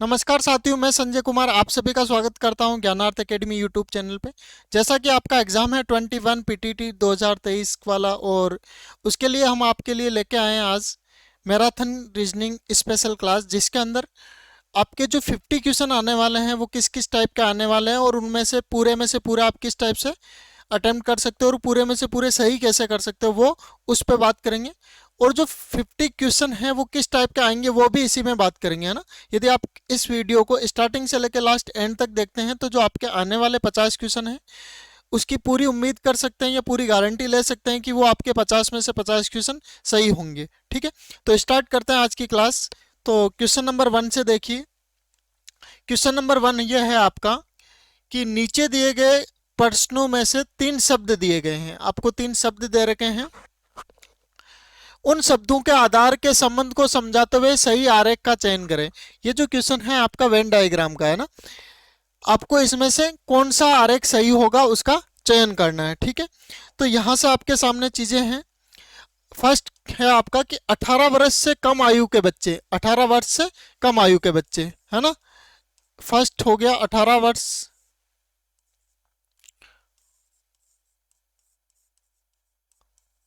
नमस्कार साथियों, मैं संजय कुमार आप सभी का स्वागत करता हूं ज्ञानार्थ एकेडमी यूट्यूब चैनल पे। जैसा कि आपका एग्ज़ाम है 21 पीटीटी 2023 वाला, और उसके लिए हम आपके लिए लेके आए हैं आज मैराथन रीजनिंग स्पेशल क्लास, जिसके अंदर आपके जो 50 क्वेश्चन आने वाले हैं वो किस किस टाइप के आने वाले हैं, और उनमें से पूरा आप किस टाइप से अटेम्प्ट कर सकते हो और पूरे में से पूरे सही कैसे कर सकते हो, वो उस पर बात करेंगे। और जो 50 क्वेश्चन हैं वो किस टाइप के आएंगे वो भी इसी में बात करेंगे, है ना। यदि आप इस वीडियो को स्टार्टिंग से लेकर लास्ट एंड तक देखते हैं तो जो आपके आने वाले 50 क्वेश्चन हैं उसकी पूरी उम्मीद कर सकते हैं या पूरी गारंटी ले सकते हैं कि वो आपके 50 में से 50 क्वेश्चन सही होंगे। ठीक है, तो स्टार्ट करते हैं आज की क्लास। तो क्वेश्चन नंबर 1 से देखिए। क्वेश्चन नंबर 1 ये है आपका कि नीचे दिए गए प्रश्नों में से 3 शब्द दिए गए हैं, आपको 3 शब्द दे रखे हैं। उन शब्दों के आधार के संबंध को समझाते हुए सही आरेख का चयन करें। ये जो क्वेश्चन है आपका वेन डायग्राम का है ना, आपको इसमें से कौन सा आरेख सही होगा उसका चयन करना है। ठीक है, तो यहां से आपके सामने चीजें हैं। फर्स्ट है आपका कि 18 वर्ष से कम आयु के बच्चे, 18 वर्ष से कम आयु के बच्चे, है ना। फर्स्ट हो गया 18 वर्ष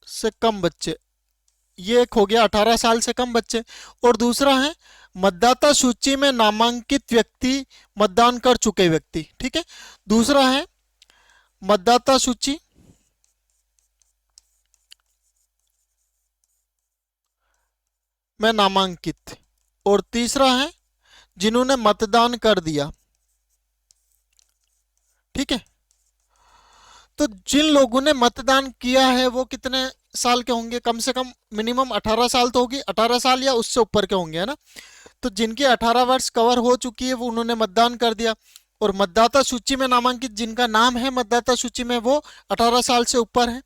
से कम बच्चे, ये एक हो गया 18 साल से कम बच्चे। और दूसरा है मतदाता सूची में नामांकित व्यक्ति, मतदान कर चुके व्यक्ति। ठीक है, दूसरा है मतदाता सूची में नामांकित, और तीसरा है जिन्होंने मतदान कर दिया। ठीक है, तो जिन लोगों ने मतदान किया है वो कितने साल के होंगे, कम से कम मिनिमम 18 साल तो होगी, 18 साल या उससे ऊपर के होंगे, है ना। तो जिनकी 18 वर्ष कवर हो चुकी है वो उन्होंने मतदान कर दिया। और मतदाता सूची में नामांकित जिनका नाम है मतदाता सूची में वो 18 साल से ऊपर है।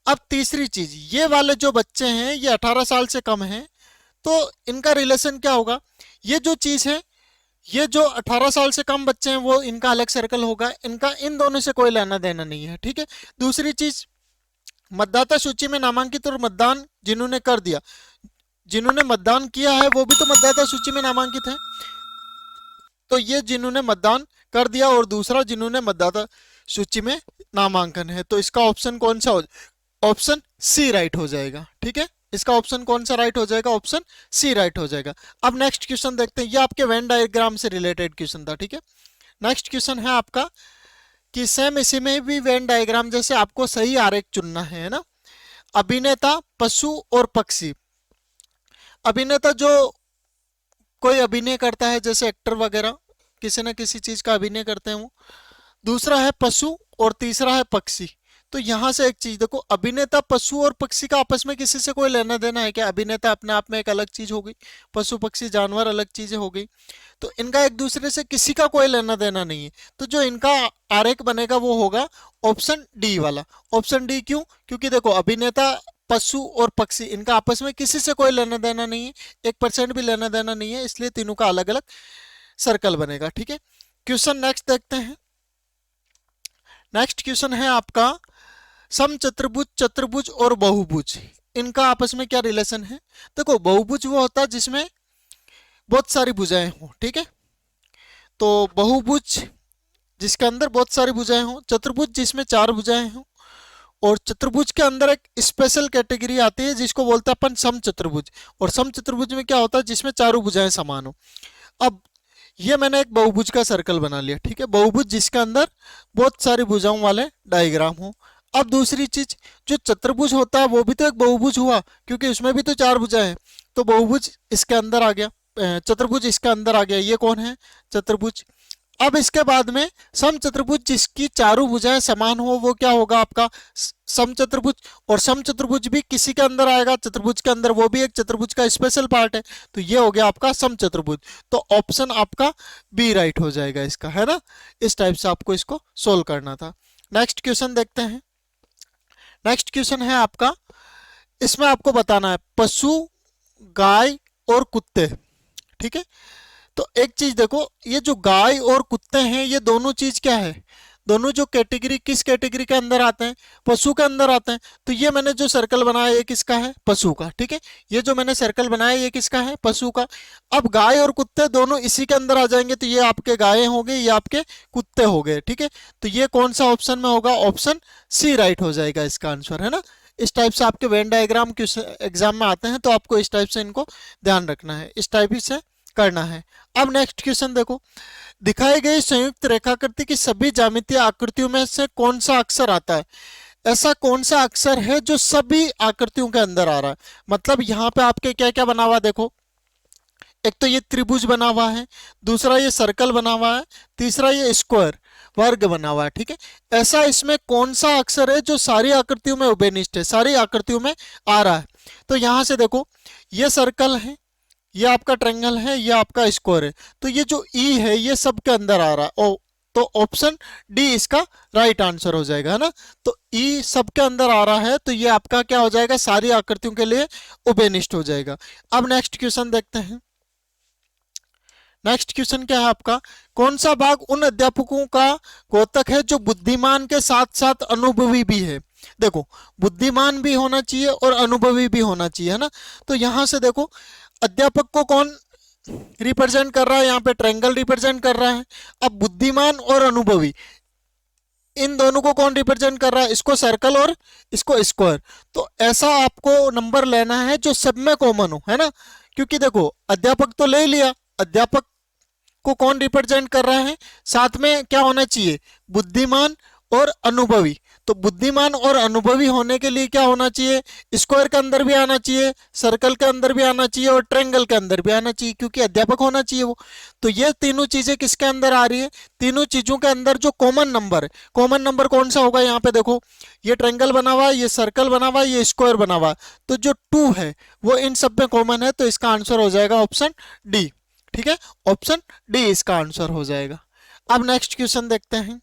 अब तीसरी चीज, ये वाले जो बच्चे हैं ये 18 साल से कम हैं, तो इनका रिलेशन क्या होगा। ये जो चीज है, ये जो 18 साल से कम बच्चे हैं वो इनका अलग सर्कल होगा, इनका इन दोनों से कोई लेना देना नहीं है। ठीक है, दूसरी चीज, मतदाता सूची में नामांकित और मतदान जिन्होंने कर दिया, जिन्होंने मतदान किया है वो भी तो मतदाता सूची में नामांकित है। तो ये जिन्होंने मतदान कर दिया और दूसरा जिन्होंने मतदाता सूची में नामांकन है, तो इसका ऑप्शन कौन सा हो, ऑप्शन सी राइट हो जाएगा। ठीक है, इसका ऑप्शन कौन सा राइट हो जाएगा, ऑप्शन सी राइट हो जाएगा। अब नेक्स्ट क्वेश्चन देखते हैं, ये आपके वेन डायग्राम से रिलेटेड क्वेश्चन था। ठीक है, नेक्स्ट क्वेश्चन है आपका कि सेम इसी में भी वेन डायग्राम जैसे आपको सही आरेख चुनना है ना। अभिनेता, पशु और पक्षी। अभिनेता जो कोई अभिनय करता है, जैसे एक्टर वगैरह किसी न किसी चीज का अभिनय करते हैं वो। दूसरा है पशु और तीसरा है पक्षी। तो यहां से एक चीज देखो, अभिनेता, पशु और पक्षी का आपस में किसी से कोई लेना देना है क्या। अभिनेता अपने आप में एक अलग चीज हो गई, पशु पक्षी जानवर अलग चीजें हो गई, तो इनका एक दूसरे से किसी का कोई लेना देना नहीं है। तो जो इनका आरेख बनेगा वो होगा ऑप्शन डी वाला। ऑप्शन डी क्यों, क्योंकि देखो अभिनेता, पशु और पक्षी इनका आपस में किसी से कोई लेना देना नहीं है, 1% भी लेना देना नहीं है, इसलिए तीनों का अलग अलग सर्कल बनेगा। ठीक है, क्वेश्चन नेक्स्ट देखते हैं। नेक्स्ट क्वेश्चन है आपका समचतुर्भुज, चतुर्भुज और बहुभुज, इनका आपस में क्या रिलेशन है। देखो बहुभुज वो होता है जिसमें बहुत सारी भुजाएं हो। ठीक है, तो बहुभुज जिसके अंदर बहुत सारी भुजाएं हो, चतुर्भुज जिसमें 4 भुजाएं हो, और चतुर्भुज के अंदर एक स्पेशल कैटेगरी आती है जिसको बोलते हैं अपन समचतुर्भुज। और समचतुर्भुज में क्या होता है, जिसमें चारों भुजाएं समान हो। अब ये मैंने एक बहुभुज का सर्कल बना लिया। ठीक है, बहुभुज जिसके अंदर बहुत सारी भुजाओं वाले डायग्राम हो। अब दूसरी चीज, जो चतुर्भुज होता है वो भी तो एक बहुभुज हुआ, क्योंकि उसमें भी तो 4 भुजाएं हैं, तो बहुभुज इसके अंदर आ गया, चतुर्भुज इसके अंदर आ गया। ये कौन है, चतुर्भुज। अब इसके बाद में समचतुर्भुज जिसकी चारों भुजाएं समान हो वो क्या होगा आपका, समचतुर्भुज। और समचतुर्भुज भी किसी के अंदर आएगा, चतुर्भुज के अंदर, वो भी एक चतुर्भुज का स्पेशल पार्ट है। तो ये हो गया आपका समचतुर्भुज। तो ऑप्शन आपका बी राइट हो जाएगा इसका, है ना। इस टाइप से आपको इसको सोल्व करना था। नेक्स्ट क्वेश्चन देखते हैं। नेक्स्ट क्वेश्चन है आपका, इसमें आपको बताना है पशु, गाय और कुत्ते। ठीक है, तो एक चीज देखो, ये जो गाय और कुत्ते हैं ये दोनों चीज क्या है, दोनों जो कैटेगरी किस कैटेगरी के अंदर आते हैं, पशु के अंदर आते हैं। तो ये मैंने जो सर्कल बनाया ये किसका है, पशु का, ठीक है। ये जो मैंने सर्कल बनाया ये किसका है, पशु का। अब गाय और कुत्ते दोनों इसी के अंदर आ जाएंगे, तो ये आपके गाय हो गए, ये आपके कुत्ते हो गए, ठीक है। तो ये कौन सा ऑप्शन में होगा, ऑप्शन सी राइट हो जाएगा इसका आंसर, है ना। इस टाइप से आपके वेन डायग्राम एग्जाम में आते हैं, तो आपको इस टाइप से इनको ध्यान रखना है, इस टाइप से करना है। अब नेक्स्ट क्वेश्चन देखो, दिखाई गई संयुक्त रेखाकृति की सभी ज्यामितीय आकृतियों में से कौन सा अक्षर आता है। ऐसा कौन सा अक्षर है जो सभी आकृतियों के अंदर आ रहा है। मतलब यहाँ पे आपके क्या क्या बना हुआ देखो, एक तो ये त्रिभुज बना हुआ है, दूसरा ये सर्कल बना हुआ है, तीसरा ये स्क्वायर वर्ग बना हुआ है, ठीक है। ऐसा इसमें कौन सा अक्षर है जो सारी आकृतियों में उभयनिष्ठ है, सारी आकृतियों में आ रहा है। तो यहां से देखो, ये सर्कल है, ये आपका ट्रायंगल है, ये आपका स्क्वायर है, तो ये जो ई है ये सब के अंदर आ रहा है। ओ तो ऑप्शन डी इसका राइट आंसर हो जाएगा, है ना। तो ई सब के अंदर आ रहा है, तो ये आपका क्या हो जाएगा, सारी आकृतियों के लिए उभयनिष्ठ हो जाएगा। अब नेक्स्ट क्वेश्चन देखते हैं। नेक्स्ट क्वेश्चन क्या है आपका, कौन सा भाग उन अध्यापकों का द्योतक है जो बुद्धिमान के साथ साथ अनुभवी भी है। देखो, बुद्धिमान भी होना चाहिए और अनुभवी भी होना चाहिए, है ना। तो यहां से देखो, अध्यापक को कौन रिप्रेजेंट कर रहा है, यहाँ पे ट्रायंगल रिप्रेजेंट कर रहा है। अब बुद्धिमान और अनुभवी, इन दोनों को कौन रिप्रेजेंट कर रहा है, इसको सर्कल और इसको स्क्वायर। तो ऐसा आपको नंबर लेना है जो सब में कॉमन हो, है ना। क्योंकि देखो, अध्यापक तो ले लिया, अध्यापक को कौन रिप्रेजेंट कर रहा है, साथ में क्या होना चाहिए, बुद्धिमान और अनुभवी। तो बुद्धिमान और अनुभवी होने के लिए क्या होना चाहिए, स्क्वायर के अंदर भी आना चाहिए, सर्कल के अंदर भी आना चाहिए और ट्रायंगल के अंदर भी आना चाहिए, क्योंकि अध्यापक होना चाहिए वो। तो ये तीनों चीजें किसके अंदर आ रही है, तीनों चीजों के अंदर जो कॉमन नंबर है, कॉमन नंबर कौन सा होगा, यहाँ पे देखो, ये ट्रायंगल बना हुआ है, ये सर्कल बना हुआ है, ये स्क्वायर बना हुआ है, तो जो 2 है वो इन सब में कॉमन है, तो इसका आंसर हो जाएगा ऑप्शन डी, ठीक है। ऑप्शन डी इसका आंसर हो जाएगा। अब नेक्स्ट क्वेश्चन देखते हैं।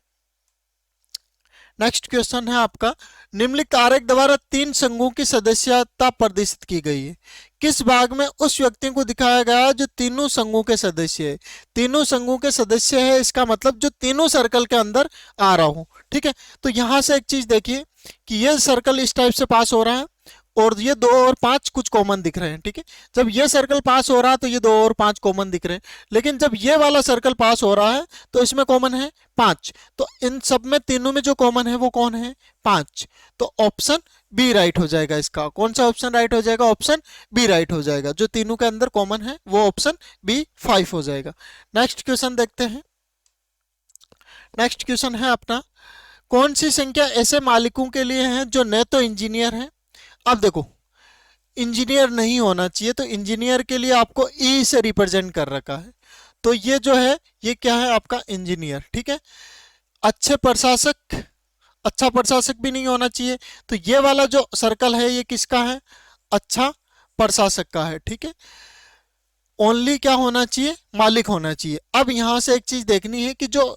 नेक्स्ट क्वेश्चन है आपका, निम्नलिखित आरेख द्वारा 3 संघों की सदस्यता प्रदर्शित की गई है। किस भाग में उस व्यक्ति को दिखाया गया जो तीनों संघों के सदस्य है। तीनों संघों के सदस्य है, इसका मतलब जो तीनों सर्कल के अंदर आ रहा हो, ठीक है। तो यहां से एक चीज देखिए कि ये सर्कल इस टाइप से पास हो रहा है और ये 2 और 5 कुछ कॉमन दिख रहे हैं, ठीक है। जब ये सर्कल पास हो रहा है तो ये 2 और 5 कॉमन दिख रहे हैं, लेकिन जब ये वाला सर्कल पास हो रहा है तो इसमें कॉमन है 5। तो इन सब में तीनों में जो कॉमन है वो कौन है, 5। तो ऑप्शन बी राइट हो जाएगा इसका। कौन सा ऑप्शन राइट हो जाएगा, ऑप्शन बी राइट हो जाएगा। जो तीनों के अंदर कॉमन है वो ऑप्शन बी 5 हो जाएगा। नेक्स्ट क्वेश्चन देखते हैं। नेक्स्ट क्वेश्चन है अपना, कौन सी संख्या ऐसे मालिकों के लिए है जो न तो इंजीनियर है। अब देखो, इंजीनियर नहीं होना चाहिए, तो इंजीनियर के लिए आपको ई से रिप्रेजेंट कर रखा है, तो ये जो है ये क्या है आपका इंजीनियर, ठीक है। अच्छे प्रशासक, अच्छा प्रशासक भी नहीं होना चाहिए, तो ये वाला जो सर्कल है ये किसका है, अच्छा प्रशासक का है, ठीक है। ओनली क्या होना चाहिए, मालिक होना चाहिए। अब यहां से एक चीज देखनी है कि जो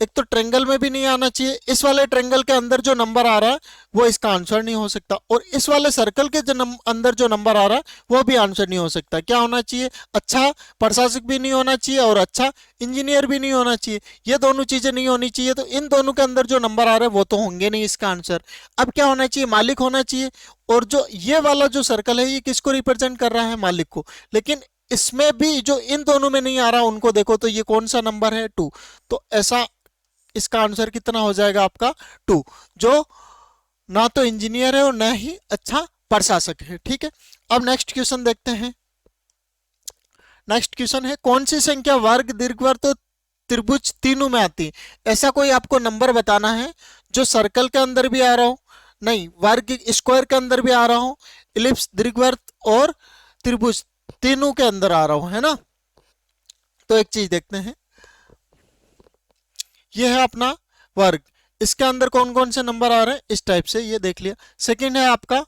एक तो ट्रायंगल में भी नहीं आना चाहिए, इस वाले ट्रायंगल के अंदर जो नंबर आ रहा है वो इसका आंसर नहीं हो सकता, और इस वाले सर्कल के अंदर जो नंबर आ रहा है वो भी आंसर नहीं हो सकता। क्या होना चाहिए, अच्छा प्रशासक भी नहीं होना चाहिए और अच्छा इंजीनियर भी नहीं होना चाहिए। ये दोनों चीजें नहीं होनी चाहिए, तो इन दोनों के अंदर जो नंबर आ रहे हैं वो तो होंगे नहीं इसका आंसर। अब क्या होना चाहिए, मालिक होना चाहिए, और जो ये वाला जो सर्कल है ये किसको रिप्रेजेंट कर रहा है, मालिक को। लेकिन इसमें भी जो इन दोनों में नहीं आ रहा उनको देखो, तो ये कौन सा नंबर है, 2। तो ऐसा इसका आंसर कितना हो जाएगा आपका 2, जो ना तो इंजीनियर है और ना ही अच्छा प्रशासक है, ठीक है। अब नेक्स्ट क्वेश्चन देखते हैं। नेक्स्ट क्वेश्चन है, कौन सी संख्या वर्ग, दीर्घवृत्त और त्रिभुज तीनों में आती है। ऐसा कोई आपको नंबर बताना है जो सर्कल के अंदर भी आ रहा हो, नहीं वर्ग स्क्वायर के अंदर भी आ रहा हो, इलिप्स दीर्घवृत्त और त्रिभुज तीनों के अंदर आ रहा हो, है ना। तो एक चीज देखते हैं, ये है अपना वर्ग, इसके अंदर कौन कौन से नंबर आ रहे हैं, इस टाइप से ये देख लिया। सेकंड है आपका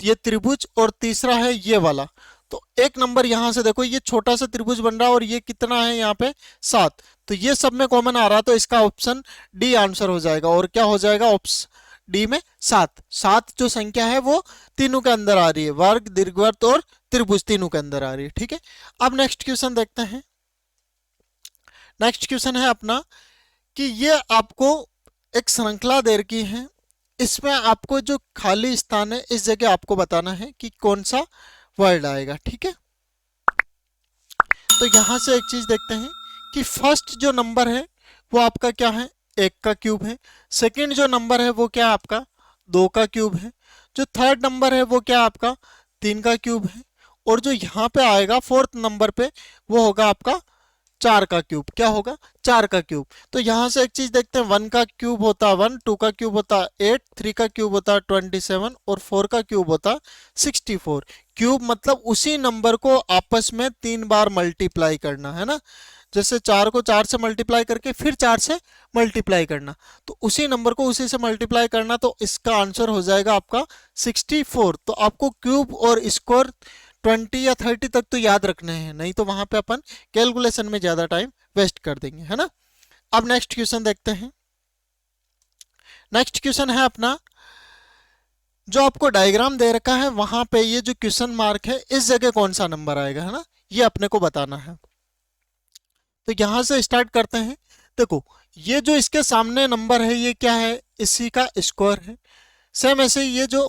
ये त्रिभुज और तीसरा है ये वाला। तो एक नंबर यहां से देखो, ये छोटा सा त्रिभुज बन रहा है और ये कितना है यहाँ पे 7, तो ये सब में कॉमन आ रहा, तो इसका ऑप्शन डी आंसर हो जाएगा। और क्या हो जाएगा, ऑप्शन डी में 7 जो संख्या है वो तीनों के अंदर आ रही है, वर्ग, दीर्घवृत्त और त्रिभुज तीनों के अंदर आ रही है, ठीक है। अब नेक्स्ट क्वेश्चन देखते हैं। नेक्स्ट क्वेश्चन है अपना कि ये आपको एक श्रृंखला दे रखी है, इसमें आपको जो खाली स्थान है इस जगह आपको बताना है कि कौन सा वर्ड आएगा। ठीक है, तो यहां से एक चीज देखते हैं कि फर्स्ट जो नंबर है वो आपका क्या है, 1 का क्यूब है। सेकंड जो नंबर है वो क्या आपका 2 का क्यूब है। जो थर्ड नंबर है वो क्या आपका 3 का क्यूब है। और जो यहाँ पे आएगा फोर्थ नंबर पे वो होगा आपका 4 का क्यूब। क्या होगा 4 का क्यूब। तो यहां से एक चीज देखते हैं, 1 का क्यूब होता है 1, 2 का क्यूब होता है 8, 3 का क्यूब होता है 27 और 4 का क्यूब होता है 64। क्यूब मतलब उसी नंबर को आपस में 3 बार मल्टीप्लाई करना है ना, जैसे 4 को 4 से मल्टीप्लाई करके फिर 4 से मल्टीप्लाई करना, तो उसी नंबर को उसी से मल्टीप्लाई करना। तो इसका आंसर हो जाएगा आपका 64। तो आपको क्यूब और स्क्वायर 20 या 30 तक तो याद रखने हैं, नहीं तो वहां पे अपन कैलकुलेशन में ज्यादा टाइम वेस्ट कर देंगे, है ना। अब नेक्स्ट क्वेश्चन देखते हैं। नेक्स्ट क्वेश्चन है अपना, जो आपको डायग्राम दे रखा है वहां पे ये जो क्वेश्चन मार्क है इस जगह कौन सा नंबर आएगा, है ना, ये अपने को बताना है। तो यहां से स्टार्ट करते हैं। देखो ये जो इसके सामने नंबर है ये क्या है, इसी का स्क्वायर है। सेम ऐसे ही ये जो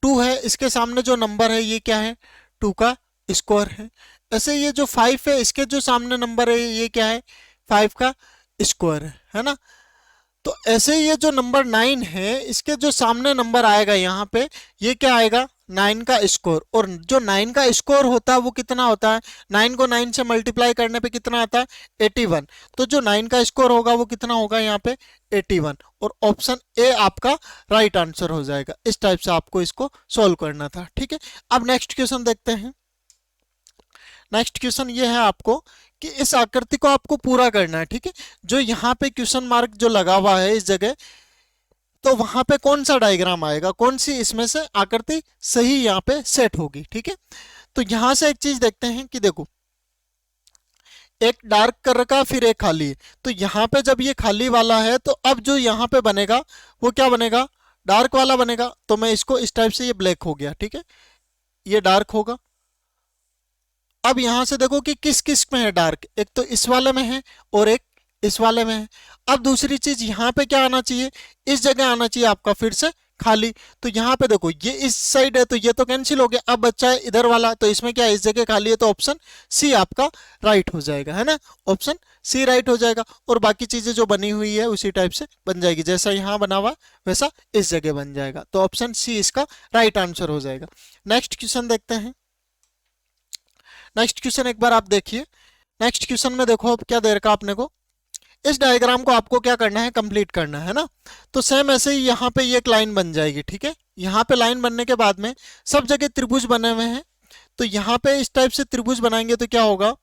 2 है इसके सामने जो नंबर है ये क्या है 2 का स्क्वायर है। ऐसे ये जो 5 है इसके जो सामने नंबर है ये क्या है 5 का स्क्वायर है ना। तो ऐसे ही ये जो नंबर 9 है इसके जो सामने नंबर आएगा यहाँ पे ये क्या आएगा 9 का स्कोर। और जो 9 का स्कोर होता है वो कितना होता है, 9 को 9 से मल्टीप्लाई करने पे कितना आता है 81। तो जो 9 का स्कोर होगा वो कितना होगा यहाँ पे 81। और ऑप्शन ए आपका राइट आंसर हो जाएगा। इस टाइप से आपको इसको सॉल्व करना था। ठीक है, अब नेक्स्ट क्वेश्चन देखते हैं। नेक्स्ट क्वेश्चन ये है आपको कि इस आकृति को आपको पूरा करना है। ठीक है, जो यहाँ पे क्वेश्चन मार्क जो लगा हुआ है इस जगह, तो वहां पे कौन सा डायग्राम आएगा, कौन सी इसमें से आकृति सही यहाँ पे सेट होगी। ठीक है, तो यहां से एक चीज देखते हैं कि देखो एक डार्क कर रखा फिर एक खाली है। तो यहाँ पे जब ये खाली वाला है तो अब जो यहाँ पे बनेगा वो क्या बनेगा डार्क वाला बनेगा। तो मैं इसको इस टाइप से, ये ब्लैक हो गया, ठीक है, ये डार्क होगा। अब यहां से देखो कि किस किस में है डार्क, एक तो इस वाले में है और एक इस वाले में है। अब दूसरी चीज यहाँ पे क्या आना चाहिए, इस जगह आना चाहिए आपका फिर से खाली। तो यहाँ पे देखो ये इस साइड है तो ये तो कैंसिल हो गया, अब बच्चा है इधर वाला, तो इसमें क्या है इस जगह खाली है, तो ऑप्शन सी आपका राइट हो जाएगा, है ना, ऑप्शन सी राइट हो जाएगा। और बाकी चीजें जो बनी हुई है उसी टाइप से बन जाएगी, जैसा यहाँ बना हुआ वैसा इस जगह बन जाएगा। तो ऑप्शन सी इसका राइट आंसर हो जाएगा। नेक्स्ट क्वेश्चन देखते हैं। नेक्स्ट क्वेश्चन एक बार आप देखिए। नेक्स्ट क्वेश्चन में देखो अब क्या दे रखा आपने को, इस डायग्राम को आपको क्या करना है कंप्लीट करना है ना। तो सेम ऐसे ही यहाँ पे ये एक लाइन बन जाएगी। ठीक है, यहाँ पे लाइन बनने के बाद में सब जगह त्रिभुज बने हुए हैं, तो यहाँ पे इस टाइप से त्रिभुज बनाएंगे तो क्या होगा,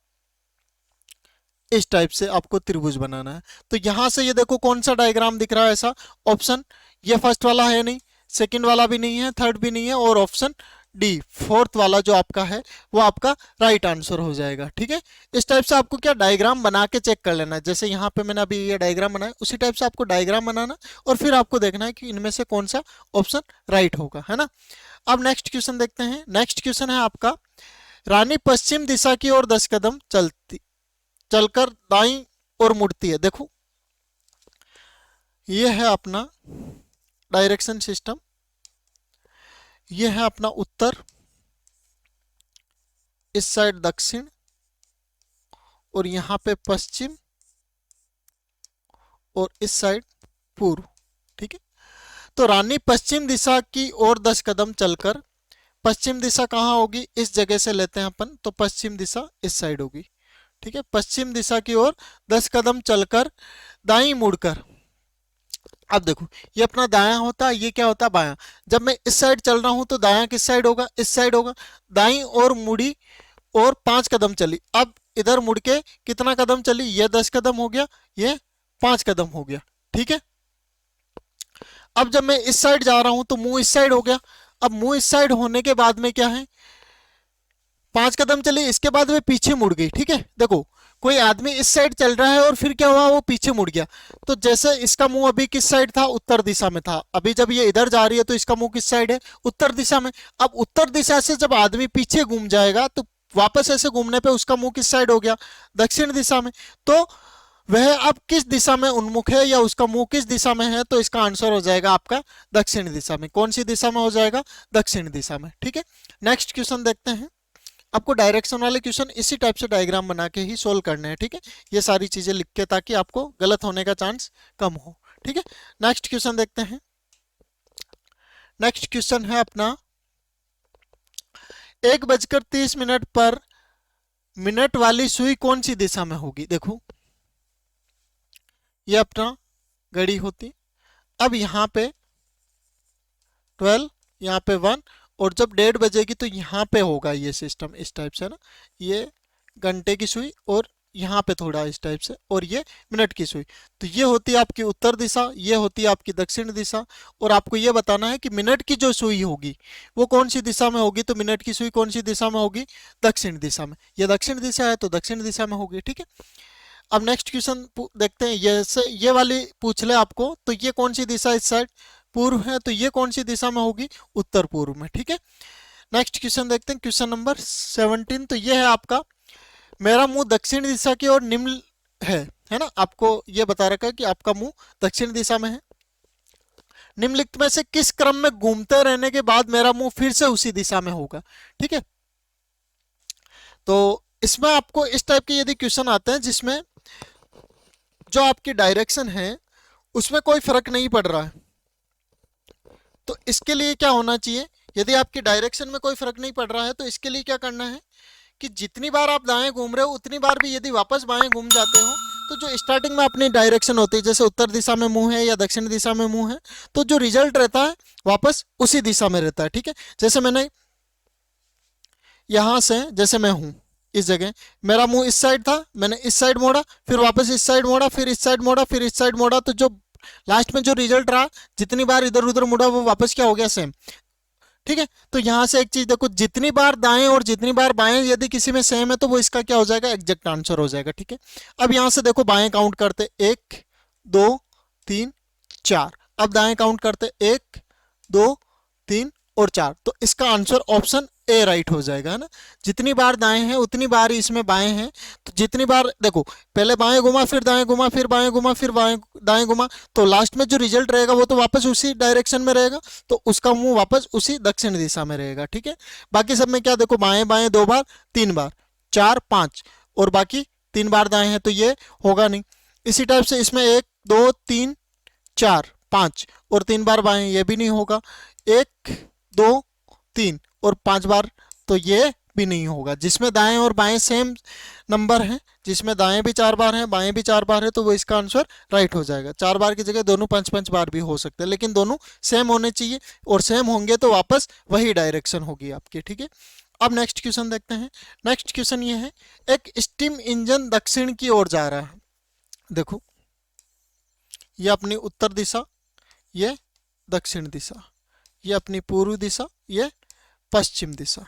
इस टाइप से आपको त्रिभुज बनाना है। तो यहां से ये देखो कौन सा डायग्राम दिख रहा है ऐसा, ऑप्शन ये फर्स्ट वाला है नहीं, सेकंड वाला भी नहीं है, थर्ड भी नहीं है, और ऑप्शन डी फोर्थ वाला जो आपका है वो आपका राइट आंसर हो जाएगा। ठीक है, इस टाइप से आपको क्या डायग्राम बना के चेक कर लेना है। जैसे यहाँ पे मैंने अभी ये डायग्राम बनाया उसी टाइप से आपको डायग्राम बनाना और फिर आपको देखना है कि इनमें से कौन सा ऑप्शन राइट होगा, है ना। अब नेक्स्ट क्वेश्चन देखते हैं। नेक्स्ट क्वेश्चन है आपका, रानी पश्चिम दिशा की ओर 10 कदम चलकर दाईं ओर मुड़ती है। देखो ये है अपना डायरेक्शन सिस्टम, ये है अपना उत्तर, इस साइड दक्षिण और यहाँ पे पश्चिम और इस साइड पूर्व। ठीक है, तो रानी पश्चिम दिशा की ओर 10 कदम चलकर, पश्चिम दिशा कहाँ होगी, इस जगह से लेते हैं अपन, तो पश्चिम दिशा इस साइड होगी। ठीक है, पश्चिम दिशा की ओर 10 कदम चलकर दाईं मुड़कर, अब देखो ये अपना दायां होता है, ये क्या होता है बायां। जब मैं इस साइड चल रहा हूं तो दायां किस साइड होगा, इस साइड होगा। दाईं ओर मुड़ी और 5 कदम चली, अब इधर मुड़ के कितना कदम चली, ये 10 कदम हो गया, ये 5 कदम हो गया। ठीक है, अब जब मैं इस साइड जा रहा हूं तो मुंह इस साइड हो गया। अब मुंह इस साइड होने के बाद में क्या है, 5 कदम चली, इसके बाद में पीछे मुड़ गई। ठीक है, देखो कोई आदमी इस साइड चल रहा है और फिर क्या हुआ, वो पीछे मुड़ गया। तो जैसे इसका मुंह अभी किस साइड था, उत्तर दिशा में था, अभी जब ये इधर जा रही है तो इसका मुंह किस साइड है, उत्तर दिशा में। अब उत्तर दिशा से जब आदमी पीछे घूम जाएगा तो वापस ऐसे घूमने पे उसका मुंह किस साइड हो गया, दक्षिण दिशा में। तो वह अब किस दिशा में उन्मुख है या उसका मुंह किस दिशा में है, तो इसका आंसर हो जाएगा आपका दक्षिण दिशा में। कौन सी दिशा में हो जाएगा? दक्षिण दिशा में। ठीक है, नेक्स्ट क्वेश्चन देखते हैं। आपको डायरेक्शन वाले क्वेश्चन इसी टाइप से डायग्राम बना के ही सोल्व करने हैं। ठीक है, ये सारी चीजें लिख के, ताकि आपको गलत होने का चांस कम हो। ठीक है, नेक्स्ट क्वेश्चन देखते हैं। नेक्स्ट क्वेश्चन है अपना 1:30 पर मिनट वाली सुई कौन सी दिशा में होगी? देखो, ये अपना घड़ी होती, अब यहाँ पे 12, यहाँ पे 1, और जब 1:30 बजेगी तो यहाँ पे होगा ये सिस्टम इस टाइप से ना, ये घंटे की सुई और यहाँ पे थोड़ा इस टाइप से, और ये मिनट की सुई। तो ये होती है आपकी उत्तर दिशा, ये होती है आपकी दक्षिण दिशा, और आपको ये बताना है कि मिनट की जो सुई होगी वो कौन सी दिशा में होगी। तो मिनट की सुई कौन सी दिशा में होगी? दक्षिण दिशा में। ये दक्षिण दिशा है तो दक्षिण दिशा में होगी। ठीक है, अब नेक्स्ट क्वेश्चन देखते हैं। ये वाली पूछ ले आपको, तो ये कौन सी दिशा इस साइड पूर्व है, तो ये कौन सी दिशा में होगी? उत्तर पूर्व में। ठीक है, नेक्स्ट क्वेश्चन देखते हैं, क्वेश्चन नंबर 17। तो ये है आपका, मेरा मुंह दक्षिण दिशा की ओर निम्न है ना। आपको ये बता रखा है कि आपका मुंह दक्षिण दिशा में है। निम्नलिखित में से किस क्रम में घूमते रहने के बाद मेरा मुंह फिर से उसी दिशा में होगा? ठीक है, तो इसमें आपको इस टाइप के यदि क्वेश्चन आते हैं जिसमें जो आपकी डायरेक्शन है उसमें कोई फर्क नहीं पड़ रहा है, तो इसके लिए क्या होना चाहिए? यदि आपकी डायरेक्शन में कोई फर्क नहीं पड़ रहा है तो इसके लिए क्या करना है कि जितनी बार आप दाएं घूम रहे हो उतनी बार भी यदि वापस बाएं घूम जाते हो, तो जो स्टार्टिंग में अपनी डायरेक्शन होती है, जैसे उत्तर दिशा में मुंह है या दक्षिण दिशा में मुंह है, तो जो रिजल्ट रहता है वापस उसी दिशा में रहता है। ठीक है, जैसे मैंने यहां से, जैसे मैं हूं इस जगह, मेरा मुंह इस साइड था, मैंने इस साइड मोड़ा, फिर वापस इस साइड मोड़ा, फिर इस साइड मोड़ा, फिर इस साइड मोड़ा, तो जो लास्ट में जो रिजल्ट रहा, जितनी बार इधर उधर मुड़ा वो वापस क्या हो गया? सेम। ठीक है, तो यहां से एक चीज देखो, जितनी बार दाएं और जितनी बार बाएं यदि किसी में सेम है तो वो इसका क्या हो जाएगा? एग्जैक्ट आंसर हो जाएगा। ठीक है, अब यहां से देखो बाएं काउंट करते, 1 2 3 4। अब दाएं काउंट करते, 1 2 3 और 4। तो इसका आंसर ऑप्शन ए राइट हो जाएगा, है ना। जितनी बार दाएं हैं उतनी बार इसमें बाएं हैं, तो जितनी बार देखो, पहले बाएं घुमा, फिर दाएं घुमा, फिर बाएं घुमा, फिर बाएं दाएं घुमा, तो लास्ट में जो रिजल्ट रहेगा वो तो वापस उसी डायरेक्शन में रहेगा, तो उसका मुंह वापस उसी दक्षिण दिशा में रहेगा। ठीक है, बाकी सब में क्या देखो, बाएं बाएं 2 बार, 3 बार, 4 5, और बाकी 3 बार दाएं हैं, तो ये होगा नहीं। इसी टाइप से इसमें 1 2 3 4 5 और 3 बार बाएं, ये भी नहीं होगा। 1 2 3 और 5 बार, तो ये भी नहीं होगा। जिसमें दाएं और बाएं सेम नंबर हैं, जिसमें दाएं भी 4 बार हैं, बाएं भी 4 बार है, तो वो इसका आंसर राइट हो जाएगा। 4 बार की जगह दोनों 5 बार भी हो सकते हैं, लेकिन दोनों सेम होने चाहिए, और सेम होंगे तो वापस वही डायरेक्शन होगी आपकी। ठीक है, अब नेक्स्ट क्वेश्चन देखते हैं। नेक्स्ट क्वेश्चन ये है, एक स्टीम इंजन दक्षिण की ओर जा रहा है। देखो, ये अपनी उत्तर दिशा, ये दक्षिण दिशा, ये अपनी पूर्व दिशा, ये पश्चिम दिशा।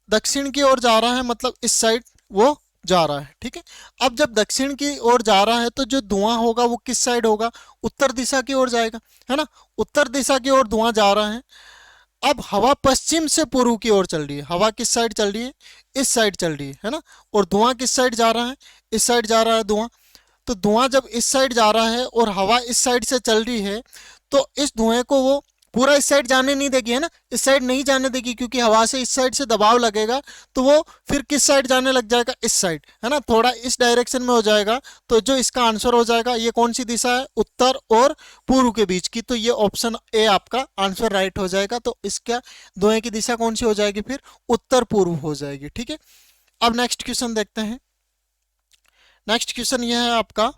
दक्षिण की ओर जा रहा है मतलब इस साइड वो जा रहा है। ठीक है, अब जब दक्षिण की ओर जा रहा है तो जो धुआं होगा वो किस साइड होगा? उत्तर दिशा की ओर जाएगा, है ना। उत्तर दिशा की ओर धुआं जा रहा है। अब हवा पश्चिम से पूर्व की ओर चल रही है। हवा किस साइड चल रही है? इस साइड चल रही है ना। और धुआं किस साइड जा रहा है? इस साइड जा रहा है धुआं। तो धुआं जब इस साइड जा रहा है और हवा इस साइड से चल रही है, तो इस धुएं को वो पूरा इस साइड जाने नहीं देगी, है ना। इस साइड नहीं जाने देगी, क्योंकि हवा से इस साइड से दबाव लगेगा, तो वो फिर किस साइड जाने लग जाएगा? इस साइड, है ना, थोड़ा इस डायरेक्शन में हो जाएगा। तो जो इसका आंसर हो जाएगा, ये कौन सी दिशा है? उत्तर और पूर्व के बीच की। तो ये ऑप्शन ए आपका आंसर राइट हो जाएगा। तो इसका धुएं की दिशा कौन सी हो जाएगी? फिर उत्तर पूर्व हो जाएगी। ठीक है, अब नेक्स्ट क्वेश्चन देखते हैं। नेक्स्ट क्वेश्चन यह है आपका,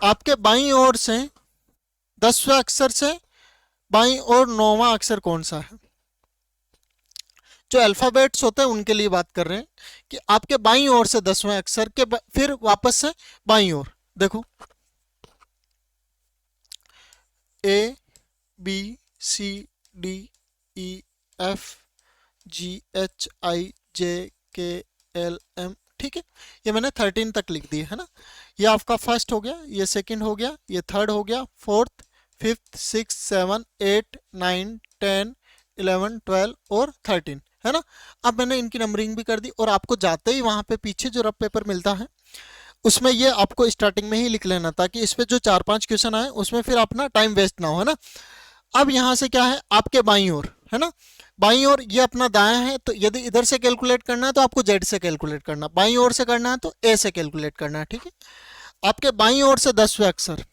आपके बाईं ओर से 10वें अक्षर से बाईं ओर 9वां अक्षर कौन सा है? जो अल्फाबेट्स होते हैं उनके लिए बात कर रहे हैं कि आपके बाईं ओर से 10वें अक्षर के फिर वापस से बाईं ओर देखो, A B C D E F G H I J K L M. ठीक है, ये मैंने 13 तक लिख दिए, है ना। ये आपका फर्स्ट हो गया, ये सेकंड हो गया, ये थर्ड हो गया, फोर्थ, फिफ्थ, 6, 7, 8, 9, 10, 11, 12 और 13, है ना। अब मैंने इनकी नंबरिंग भी कर दी और आपको जाते ही वहां पे पीछे जो रफ पेपर मिलता है उसमें ये आपको स्टार्टिंग में ही लिख लेना, ताकि इस पे जो 4-5 क्वेश्चन आए उसमें फिर अपना टाइम वेस्ट ना हो, है ना। अब यहाँ से क्या है आपके बाईं ओर, है ना, बाईं ओर ये अपना दायां है, तो यदि इधर से कैलकुलेट करना है तो आपको जेड से कैलकुलेट करना, बाईं ओर से करना है तो ए से कैलकुलेट करना है, ठीक है। आपके बाईं ओर से 10वें अक्षर,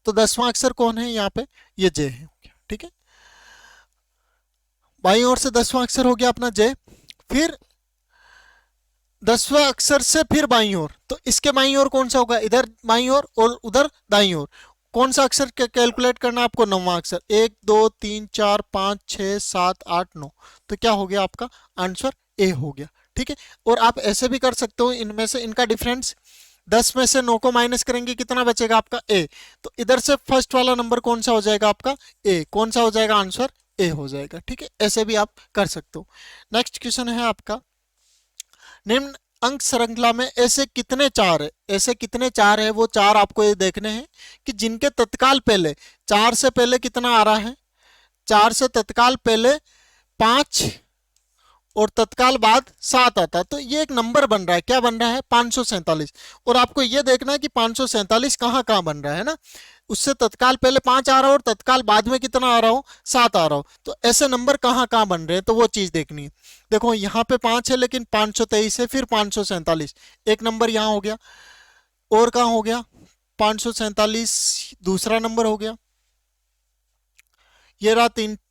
तो 10वां अक्षर कौन है यहाँ पे, ये जे है, ठीक है। बाईं ओर से 10वां अक्षर हो गया अपना जे, फिर 10वें अक्षर से फिर बाईं ओर, तो इसके बाईं ओर कौन सा होगा, इधर बाईं ओर और उधर दाईं ओर, कौन सा अक्षर कैलकुलेट करना है आपको, 9वां अक्षर, 1 2 3 4 5 6 7 8 9, तो क्या हो गया आपका आंसर ए हो गया, ठीक है। और आप ऐसे भी कर सकते हो, इनमें से इनका डिफरेंस 10 में से 9 को माइनस करेंगे कितना बचेगा आपका ए, तो इधर से फर्स्ट वाला नंबर कौन सा हो जाएगा आपका ए, कौन सा हो जाएगा आंसर ए हो जाएगा, ठीक है। ऐसे भी आप कर सकते हो। नेक्स्ट क्वेश्चन है आपका, निम्न अंक श्रृंखला में ऐसे कितने चार है, ऐसे कितने चार है वो चार आपको ये देखने हैं कि जिनके तत्काल पहले, चार से पहले कितना आ रहा है, चार से तत्काल पहले 5 और तत्काल बाद 7 आता है, तो ये एक नंबर बन रहा है, क्या बन रहा है 547, और आपको ये देखना है कि 547 कहाँ कहाँ बन रहा है ना, उससे तत्काल पहले 5 आ रहा हो और तत्काल बाद में कितना आ रहा हो 7 आ रहा हो, तो ऐसे नंबर कहाँ कहाँ बन रहे हैं, तो वो चीज देखनी है। देखो यहाँ पे 5 है लेकिन 523 है, फिर 547, एक नंबर यहाँ हो गया, और कहाँ हो गया 547 दूसरा नंबर हो गया, ये रहा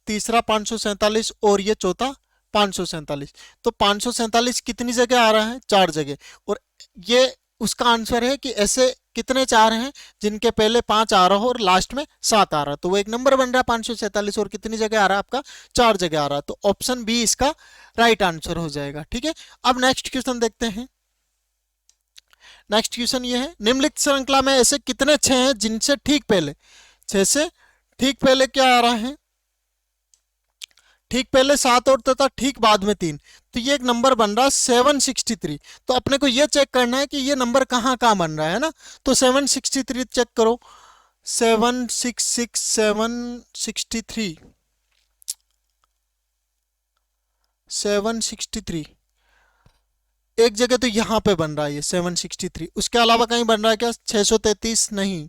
तीसरा 547 और ये चौथा 547, तो 547 कितनी जगह आ रहा है, 4 जगह, और ये उसका आंसर है कि ऐसे कितने चार हैं जिनके पहले 5 आ रहा हो और लास्ट में 7 आ रहा है, तो वो एक नंबर बन रहा है 547, और कितनी जगह आ रहा है आपका 4 जगह आ रहा है, तो ऑप्शन बी इसका राइट आंसर हो जाएगा, ठीक है। अब नेक्स्ट क्वेश्चन देखते हैं। नेक्स्ट क्वेश्चन ये है, निम्नलिखित श्रृंखला में ऐसे कितने 6 हैं जिनसे ठीक पहले, 6 से ठीक पहले क्या आ रहा है, ठीक पहले 7 और तथा ठीक बाद में 3, तो ये एक नंबर बन रहा है 763, तो अपने को ये चेक करना है कि ये नंबर कहाँ कहाँ बन रहा है ना, तो 763 चेक करो, 763 763 एक जगह तो यहाँ पे बन रहा है ये 763, उसके अलावा कहीं बन रहा है क्या, 633 नहीं,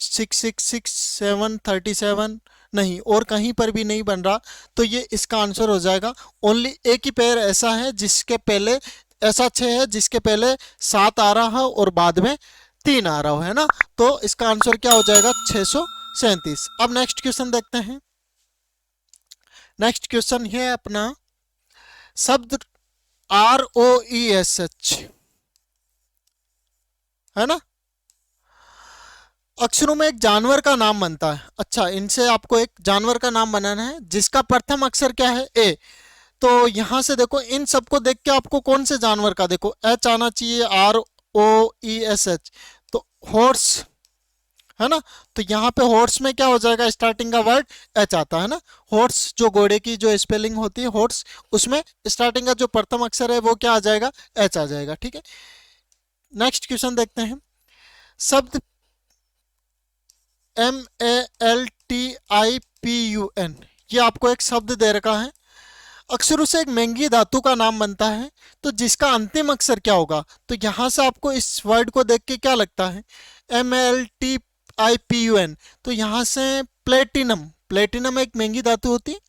666 737 नहीं, और कहीं पर भी नहीं बन रहा, तो ये इसका आंसर हो जाएगा ओनली एक ही पेयर ऐसा है जिसके पहले, ऐसा 6 है जिसके पहले 7 आ रहा हो और बाद में 3 आ रहा हो, है ना, तो इसका आंसर क्या हो जाएगा 637। अब नेक्स्ट क्वेश्चन देखते हैं। नेक्स्ट क्वेश्चन है अपना, शब्द ROESH, है ना, अक्षरों में एक जानवर का नाम बनता है, अच्छा इनसे आपको एक जानवर का नाम बनाना है जिसका प्रथम अक्षर क्या है ए, तो यहां से देखो इन सबको देख के आपको कौन से जानवर का, देखो एच आना चाहिए, ROESH, तो हॉर्स, है ना, तो यहाँ पे हॉर्स में क्या हो जाएगा, स्टार्टिंग का वर्ड एच आता है ना, हॉर्स जो घोड़े की जो स्पेलिंग होती है हॉर्स, उसमें स्टार्टिंग का जो प्रथम अक्षर है वो क्या आ जाएगा, एच आ जाएगा, ठीक है। नेक्स्ट क्वेश्चन देखते हैं। शब्द MALTIPUN, ये आपको एक शब्द दे रखा है, अक्षरों से एक महंगी धातु का नाम बनता है, तो जिसका अंतिम अक्षर क्या होगा, तो यहां से आपको इस वर्ड को देख के क्या लगता है, MALTIPUN, तो यहां से प्लेटिनम, प्लेटिनम एक महंगी धातु होती है,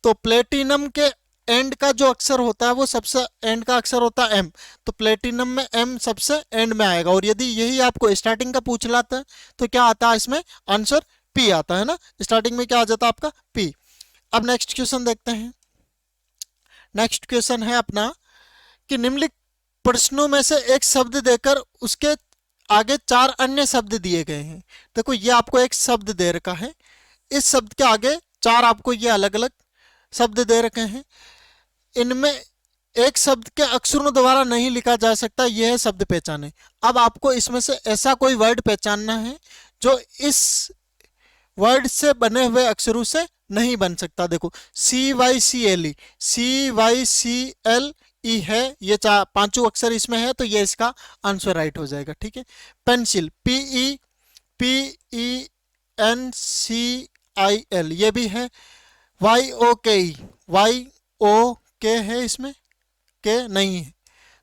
तो प्लेटिनम के एंड का जो अक्षर होता है वो सबसे एंड का अक्षर होता है एम, तो प्लेटिनम में एम सबसे एंड में आएगा, और यदि यही आपको स्टार्टिंग का पूछ लाता है तो क्या आता है इसमें आंसर पी आता है ना, स्टार्टिंग में क्या आ जाता है आपका पी। अब नेक्स्ट क्वेश्चन देखते हैं। नेक्स्ट क्वेश्चन है अपना कि निम्नलिखित प्रश्नों में से एक शब्द देकर उसके आगे 4 अन्य शब्द दिए गए हैं, देखो ये आपको एक शब्द दे रखा है, इस शब्द के आगे 4 आपको ये अलग अलग शब्द दे रखे हैं, इनमें एक शब्द के अक्षरों द्वारा नहीं लिखा जा सकता, यह है शब्द पहचाने। अब आपको इसमें से ऐसा कोई वर्ड पहचानना है जो इस वर्ड से बने हुए अक्षरों से नहीं बन सकता, देखो CYCLE, CYCLE है, ये 5 अक्षर इसमें है, तो ये इसका आंसर राइट हो जाएगा, ठीक है। पेंसिल PENCIL ये भी है, YOKE, ओ के है इसमें, के नहीं है,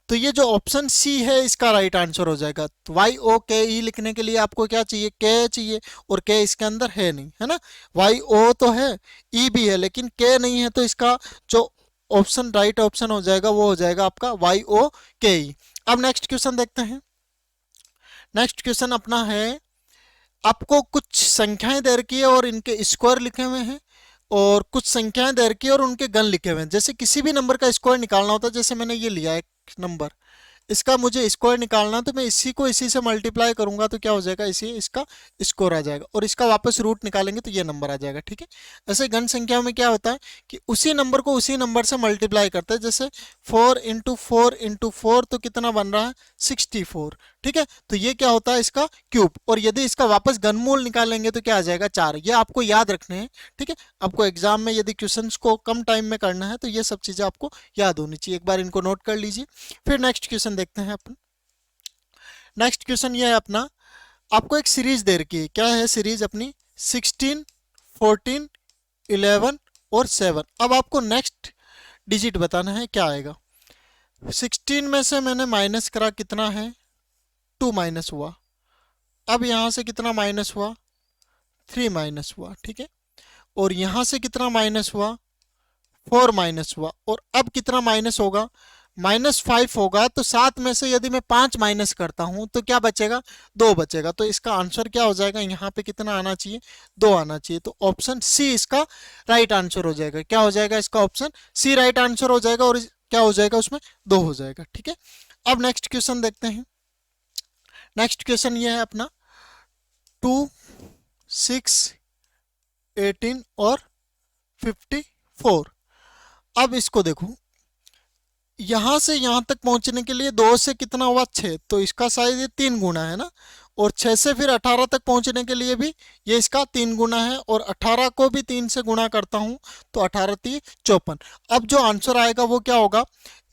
तो ये जो ऑप्शन सी है इसका राइट आंसर हो जाएगा। तो वाई ओ के ई लिखने के लिए आपको क्या चाहिए, के चाहिए, और के इसके अंदर है नहीं, है ना। वाई ओ तो है, ई भी है, लेकिन के नहीं है, तो इसका जो ऑप्शन राइट ऑप्शन हो जाएगा वो हो जाएगा आपका वाई ओ के ई। अब नेक्स्ट क्वेश्चन देखते हैं। नेक्स्ट क्वेश्चन अपना है, आपको कुछ संख्याएं दे रखी है और इनके स्क्वायर लिखे हुए हैं, और कुछ संख्याएं दे रखी है और उनके गण लिखे हुए हैं। जैसे किसी भी नंबर का स्क्वायर निकालना होता है, जैसे मैंने ये लिया एक नंबर, इसका मुझे स्क्वायर निकालना, तो मैं इसी को इसी से मल्टीप्लाई करूंगा तो क्या हो जाएगा, इसी इसका स्क्वायर आ जाएगा, और इसका वापस रूट निकालेंगे तो ये नंबर आ जाएगा, ठीक है। ऐसे घन संख्याओं में क्या होता है कि उसी नंबर को उसी नंबर से मल्टीप्लाई करते हैं। जैसे 4 × 4 × 4 तो कितना बन रहा है, 64, ठीक है। तो ये क्या होता है, इसका क्यूब, और यदि इसका वापस घनमूल निकालेंगे तो क्या आ जाएगा, 4। ये आपको याद रखने हैं, ठीक है। आपको एग्जाम में यदि क्वेश्चंस को कम टाइम में करना है तो ये सब चीजें आपको याद होनी चाहिए, एक बार इनको नोट कर लीजिए। फिर नेक्स्ट क्वेश्चन देखते हैं अपन। नेक्स्ट क्वेश्चन ये है अपना, आपको एक सीरीज दे रखी है, क्या है सीरीज अपनी, 16, 14, 11 और 7। अब आपको नेक्स्ट डिजिट बताना है क्या आएगा। 16 में से मैंने माइनस करा, कितना है, 2 माइनस हुआ। अब यहां से कितना माइनस हुआ, 3 माइनस हुआ, ठीक है। और यहां से कितना माइनस हुआ, 4 माइनस हुआ। और अब कितना माइनस होगा, -5 होगा। तो 7 में से यदि मैं 5 माइनस करता हूं तो क्या बचेगा, 2 बचेगा। तो इसका आंसर क्या हो जाएगा, यहाँ पे कितना आना चाहिए, 2 आना चाहिए। तो ऑप्शन सी इसका राइट आंसर हो जाएगा। क्या हो जाएगा, इसका ऑप्शन सी राइट आंसर हो जाएगा, और क्या हो जाएगा उसमें, 2 हो जाएगा, ठीक है। अब नेक्स्ट क्वेश्चन देखते हैं। नेक्स्ट क्वेश्चन ये है अपना, 2, 6, 18 और 54। अब इसको देखो, यहां से यहां तक पहुंचने के लिए 2 से कितना हुआ, 6, तो इसका शायद ये 3 गुना है ना। और 6 से फिर 18 तक पहुंचने के लिए भी ये इसका 3 गुना है, और 18 को भी 3 से गुना करता हूं तो 18 3 54। अब जो आंसर आएगा वो क्या होगा,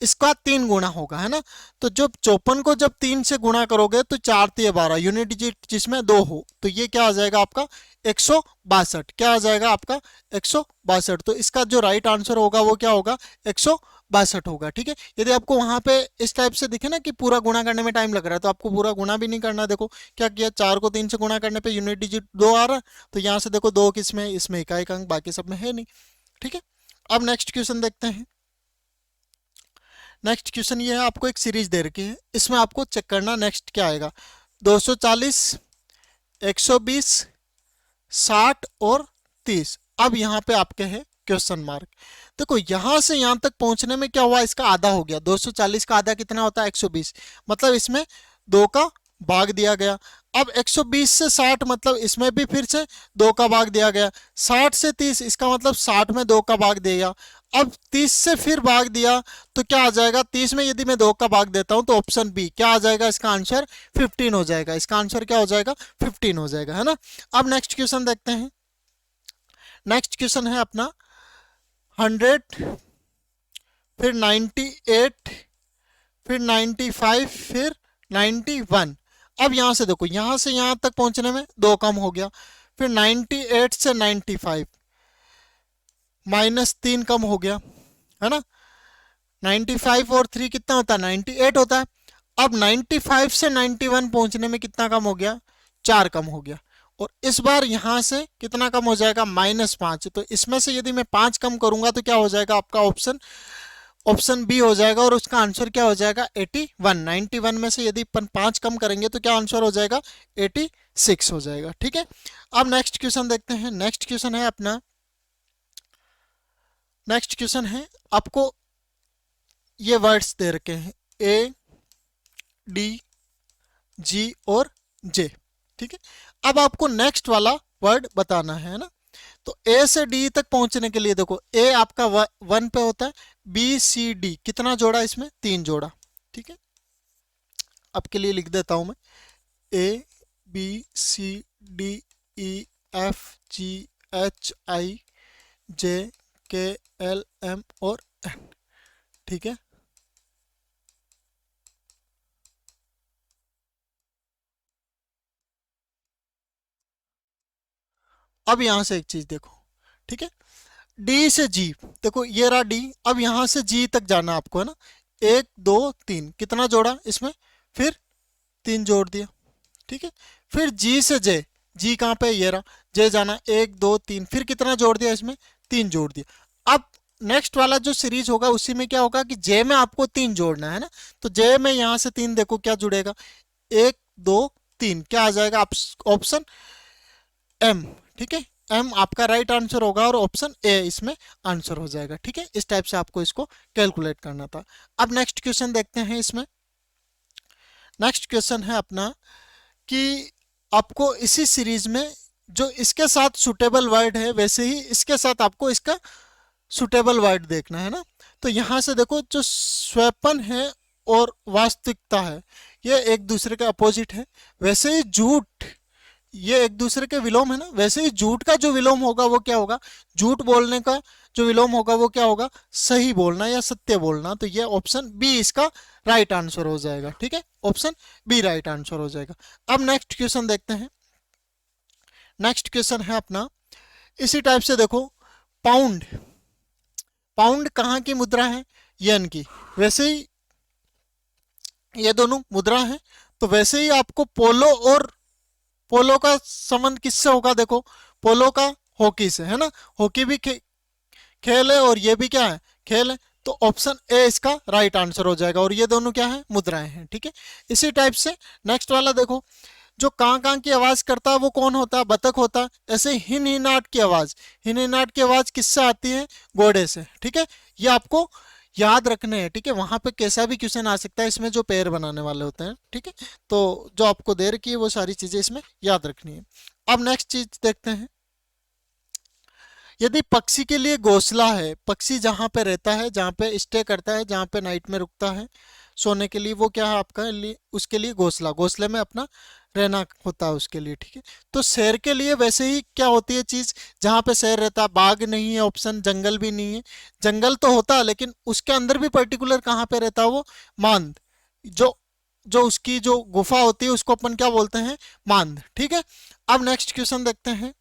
इसका 3 गुना होगा, है ना। तो जब 54 को जब 3 से गुणा करोगे तो 4 3 12, यूनिट डिजिट जिसमें 2 हो, तो ये क्या आ जाएगा आपका 162। क्या आ जाएगा आपका 162। तो इसका जो राइट आंसर होगा वो क्या होगा, 162 होगा, ठीक है। यदि आपको वहां पे इस टाइप से दिखे ना कि पूरा गुणा करने में टाइम लग रहा है, तो आपको पूरा गुणा भी नहीं करना। देखो क्या किया, 4 को 3 से गुणा करने पे यूनिट डिजिट 2 आ रहा है, तो यहाँ से देखो 2 किस में, इसमें इकाई अंक, बाकी सब में है नहीं, ठीक है। अब नेक्स्ट क्वेश्चन देखते हैं। नेक्स्ट क्वेश्चन ये है, आपको एक सीरीज दे रखी है, इसमें आपको चेक करना नेक्स्ट क्या आएगा, 240, 120, 60 और 30। अब यहाँ पे आपके है क्वेश्चन मार्क। देखो यहां से यहां तक पहुंचने में क्या हुआ, इसका आधा हो गया। 240 का आधा कितना होता है, 120, मतलब इसमें 2 का भाग दिया गया। अब 120 से 60, मतलब इसमें भी फिर से 2 का भाग दिया गया। 60 से 30, इसका मतलब 60 में 2 का भाग दिया। अब 30 से फिर भाग दिया तो क्या आ जाएगा, 30 में यदि मैं 2 का भाग देता हूं तो ऑप्शन बी क्या आ जाएगा, इसका आंसर 15 हो जाएगा। इसका आंसर क्या हो जाएगा, 15 हो जाएगा, है ना। अब नेक्स्ट क्वेश्चन देखते हैं। नेक्स्ट क्वेश्चन है अपना 100, फिर 98, फिर 95, फिर 91। अब यहां से देखो, यहां से यहां तक पहुंचने में 2 कम हो गया। फिर 98 से 95, -3 कम हो गया, है ना। 95 और 3 कितना होता है, 98 होता है। अब 95 से 91 पहुंचने में कितना कम हो गया, 4 कम हो गया। और इस बार यहां से कितना कम हो जाएगा, -5। तो इसमें से यदि मैं 5 कम करूंगा तो क्या हो जाएगा आपका ऑप्शन, ऑप्शन बी हो जाएगा, और उसका आंसर क्या हो जाएगा, 81। 91 में से यदि अपन 5 कम करेंगे तो क्या आंसर हो जाएगा, 86 हो जाएगा, ठीक है। अब नेक्स्ट क्वेश्चन देखते हैं। नेक्स्ट क्वेश्चन है अपना, नेक्स्ट क्वेश्चन है, आपको ये वर्ड्स दे रखे हैं, ए, डी, जी और जे, ठीक है। अब आपको नेक्स्ट वाला वर्ड बताना है ना। तो ए से डी तक पहुंचने के लिए देखो, ए आपका 1 पे होता है, बी सी डी कितना जोड़ा, इसमें 3 जोड़ा, ठीक है। आपके लिए लिख देता हूं मैं, A B C D E F G H I J K L M और एन, ठीक है। अब यहां से एक चीज देखो, ठीक है। डी से जी, देखो ये रहा डी, अब यहां से जी तक जाना आपको, है ना। 1 2 3, कितना जोड़ा इसमें, फिर 3 जोड़ दिया, ठीक है। फिर जी से जे, जी कहाँ पे, ये रहा, जे जाना 1 2 3, फिर कितना जोड़ दिया इसमें, 3 जोड़ दिया। अब नेक्स्ट वाला जो सीरीज होगा उसी में क्या होगा कि जे में आपको 3 जोड़ना है ना, तो जे में यहां से 3 देखो क्या जुड़ेगा, 1 2 3, क्या आ जाएगा ऑप्शन एम, ठीक है। एम आपका राइट आंसर होगा और ऑप्शन ए इसमें आंसर हो जाएगा, ठीक है। इस टाइप से आपको इसको कैलकुलेट करना था। अब नेक्स्ट क्वेश्चन देखते हैं इसमें। नेक्स्ट क्वेश्चन है अपना कि आपको इसी सीरीज में जो इसके साथ सुटेबल वर्ड है वैसे ही इसके साथ आपको इसका सुटेबल वर्ड देखना है ना। तो यहां से देखो जो स्वैपन है और वास्तविकता है ये एक दूसरे के अपोजिट है, वैसे ही झूठ ये एक दूसरे के विलोम है ना, वैसे ही झूठ का जो विलोम होगा वो क्या होगा, झूठ बोलने का जो विलोम होगा वो क्या होगा, सही बोलना या सत्य बोलना। तो ये ऑप्शन बी इसका राइट आंसर हो जाएगा, ठीक है। ऑप्शन बी राइट आंसर हो जाएगा। अब नेक्स्ट क्वेश्चन देखते हैं। नेक्स्ट क्वेश्चन है अपना इसी टाइप से, देखो पाउंड, पाउंड कहाँ की मुद्रा है, येन की, वैसे ही ये दोनों मुद्रा है। तो वैसे ही आपको पोलो और पोलो का संबंध किससे होगा, देखो पोलो का हॉकी से, है ना। हॉकी भी खेल है और ये भी क्या है, खेल है। तो ऑप्शन ए इसका राइट आंसर हो जाएगा और ये दोनों क्या है, मुद्राएं हैं, ठीक है। इसी टाइप से नेक्स्ट वाला देखो, जो कां कां की आवाज करता है वो कौन होता है, बतख होता है। ऐसे हिन हिनाट की आवाज, हिन हिनाट की आवाज किससे आती है, घोड़े से, ठीक है। ये आपको याद रखने हैं, ठीक है। वहां पे कैसा भी क्वेश्चन आ सकता है इसमें जो पेयर बनाने वाले होते हैं, ठीक है। तो जो आपको दे रखी है वो सारी चीजें इसमें याद रखनी है। अब नेक्स्ट चीज देखते हैं। यदि पक्षी के लिए घोंसला है, पक्षी जहां पे रहता है, जहां पे स्टे करता है, जहां पे नाइट में रुकता है सोने के लिए, वो क्या है आपका लिए, उसके लिए घोंसला, घोंसले में अपना रहना होता है उसके लिए, ठीक है। तो शेर के लिए वैसे ही क्या होती है चीज, जहां पे शेर रहता है, बाघ नहीं है ऑप्शन, जंगल भी नहीं है, जंगल तो होता है लेकिन उसके अंदर भी पर्टिकुलर कहाँ पे रहता है वो, मांद, जो जो उसकी जो गुफा होती है उसको अपन क्या बोलते हैं, मांद, ठीक है। अब नेक्स्ट क्वेश्चन देखते हैं।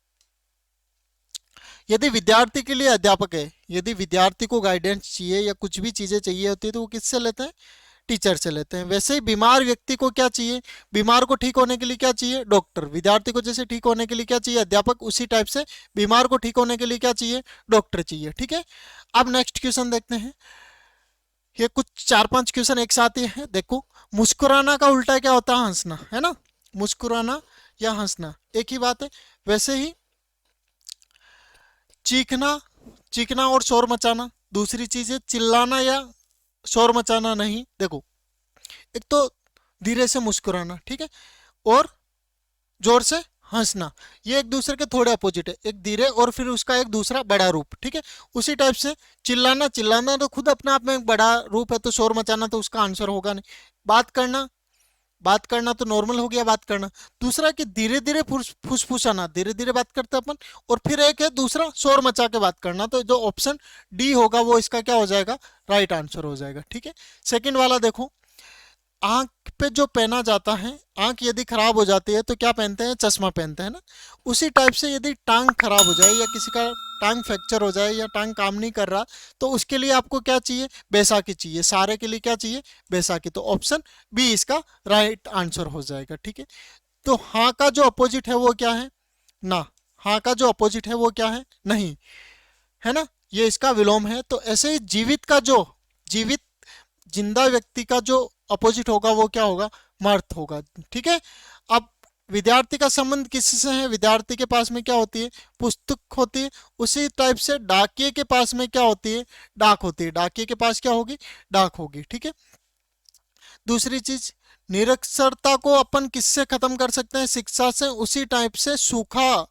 यदि विद्यार्थी के लिए अध्यापक है, यदि विद्यार्थी को गाइडेंस चाहिए या कुछ भी चीजें चाहिए होती है तो वो किससे लेते हैं, टीचर से लेते हैं। वैसे ही बीमार व्यक्ति को क्या चाहिए, बीमार को ठीक होने के लिए क्या चाहिए, डॉक्टर। विद्यार्थी को जैसे ठीक होने के लिए क्या चाहिए, अध्यापक, उसी टाइप से बीमार को ठीक होने के लिए क्या चाहिए, डॉक्टर चाहिए, ठीक है। अब नेक्स्ट क्वेश्चन देखते हैं। ये कुछ 4 5 क्वेश्चन एक साथ ही है, देखो मुस्कुराना का उल्टा क्या होता है, हंसना, है ना। मुस्कुराना या हंसना एक ही बात है। वैसे ही चीखना, चीखना और शोर मचाना दूसरी चीज है, चिल्लाना या शोर मचाना नहीं। देखो एक तो धीरे से मुस्कुराना, ठीक है, और जोर से हंसना, ये एक दूसरे के थोड़े अपोजिट है, एक धीरे और फिर उसका एक दूसरा बड़ा रूप, ठीक है। उसी टाइप से चिल्लाना, चिल्लाना तो खुद अपने आप में एक बड़ा रूप है, तो शोर मचाना तो उसका आंसर होगा नहीं। बात करना, बात करना तो नॉर्मल हो गया बात करना। दूसरा कि धीरे धीरे फुसफुसाना, धीरे धीरे बात करते हैं अपन। और फिर एक है दूसरा शोर मचा के बात करना। तो जो ऑप्शन डी होगा वो इसका क्या हो जाएगा, राइट आंसर हो जाएगा, ठीक है। सेकंड वाला देखो, आंख पे जो पहना जाता है, आंख यदि खराब हो जाती है तो क्या पहनते हैं, चश्मा पहनते हैं ना। उसी टाइप से यदि टांग खराब हो जाए या किसी का टांग फ्रैक्चर हो जाए या टांग काम नहीं कर रहा तो उसके लिए आपको क्या चाहिए, बैसाखी चाहिए। सारे के लिए क्या चाहिए, बैसाखी। तो ऑप्शन बी इसका राइट आंसर हो जाएगा, ठीक है। तो हाँ का जो अपोजिट है वो क्या है, ना। हाँ का जो अपोजिट है वो क्या है, नहीं, है ना। ये इसका विलोम है। तो ऐसे ही जीवित का जो, जीवित जिंदा व्यक्ति का जो अपोजिट होगा वो क्या होगा, मर्थ होगा, ठीक है। अब विद्यार्थी का संबंध किससे है, विद्यार्थी के पास में क्या होती है, पुस्तक होती है। उसी टाइप से डाकिये के पास में क्या होती है, डाक होती है। डाकिये के पास क्या होगी, डाक होगी, ठीक है। दूसरी चीज, निरक्षरता को अपन किससे खत्म कर सकते हैं, शिक्षा से। उसी टाइप से सूखा,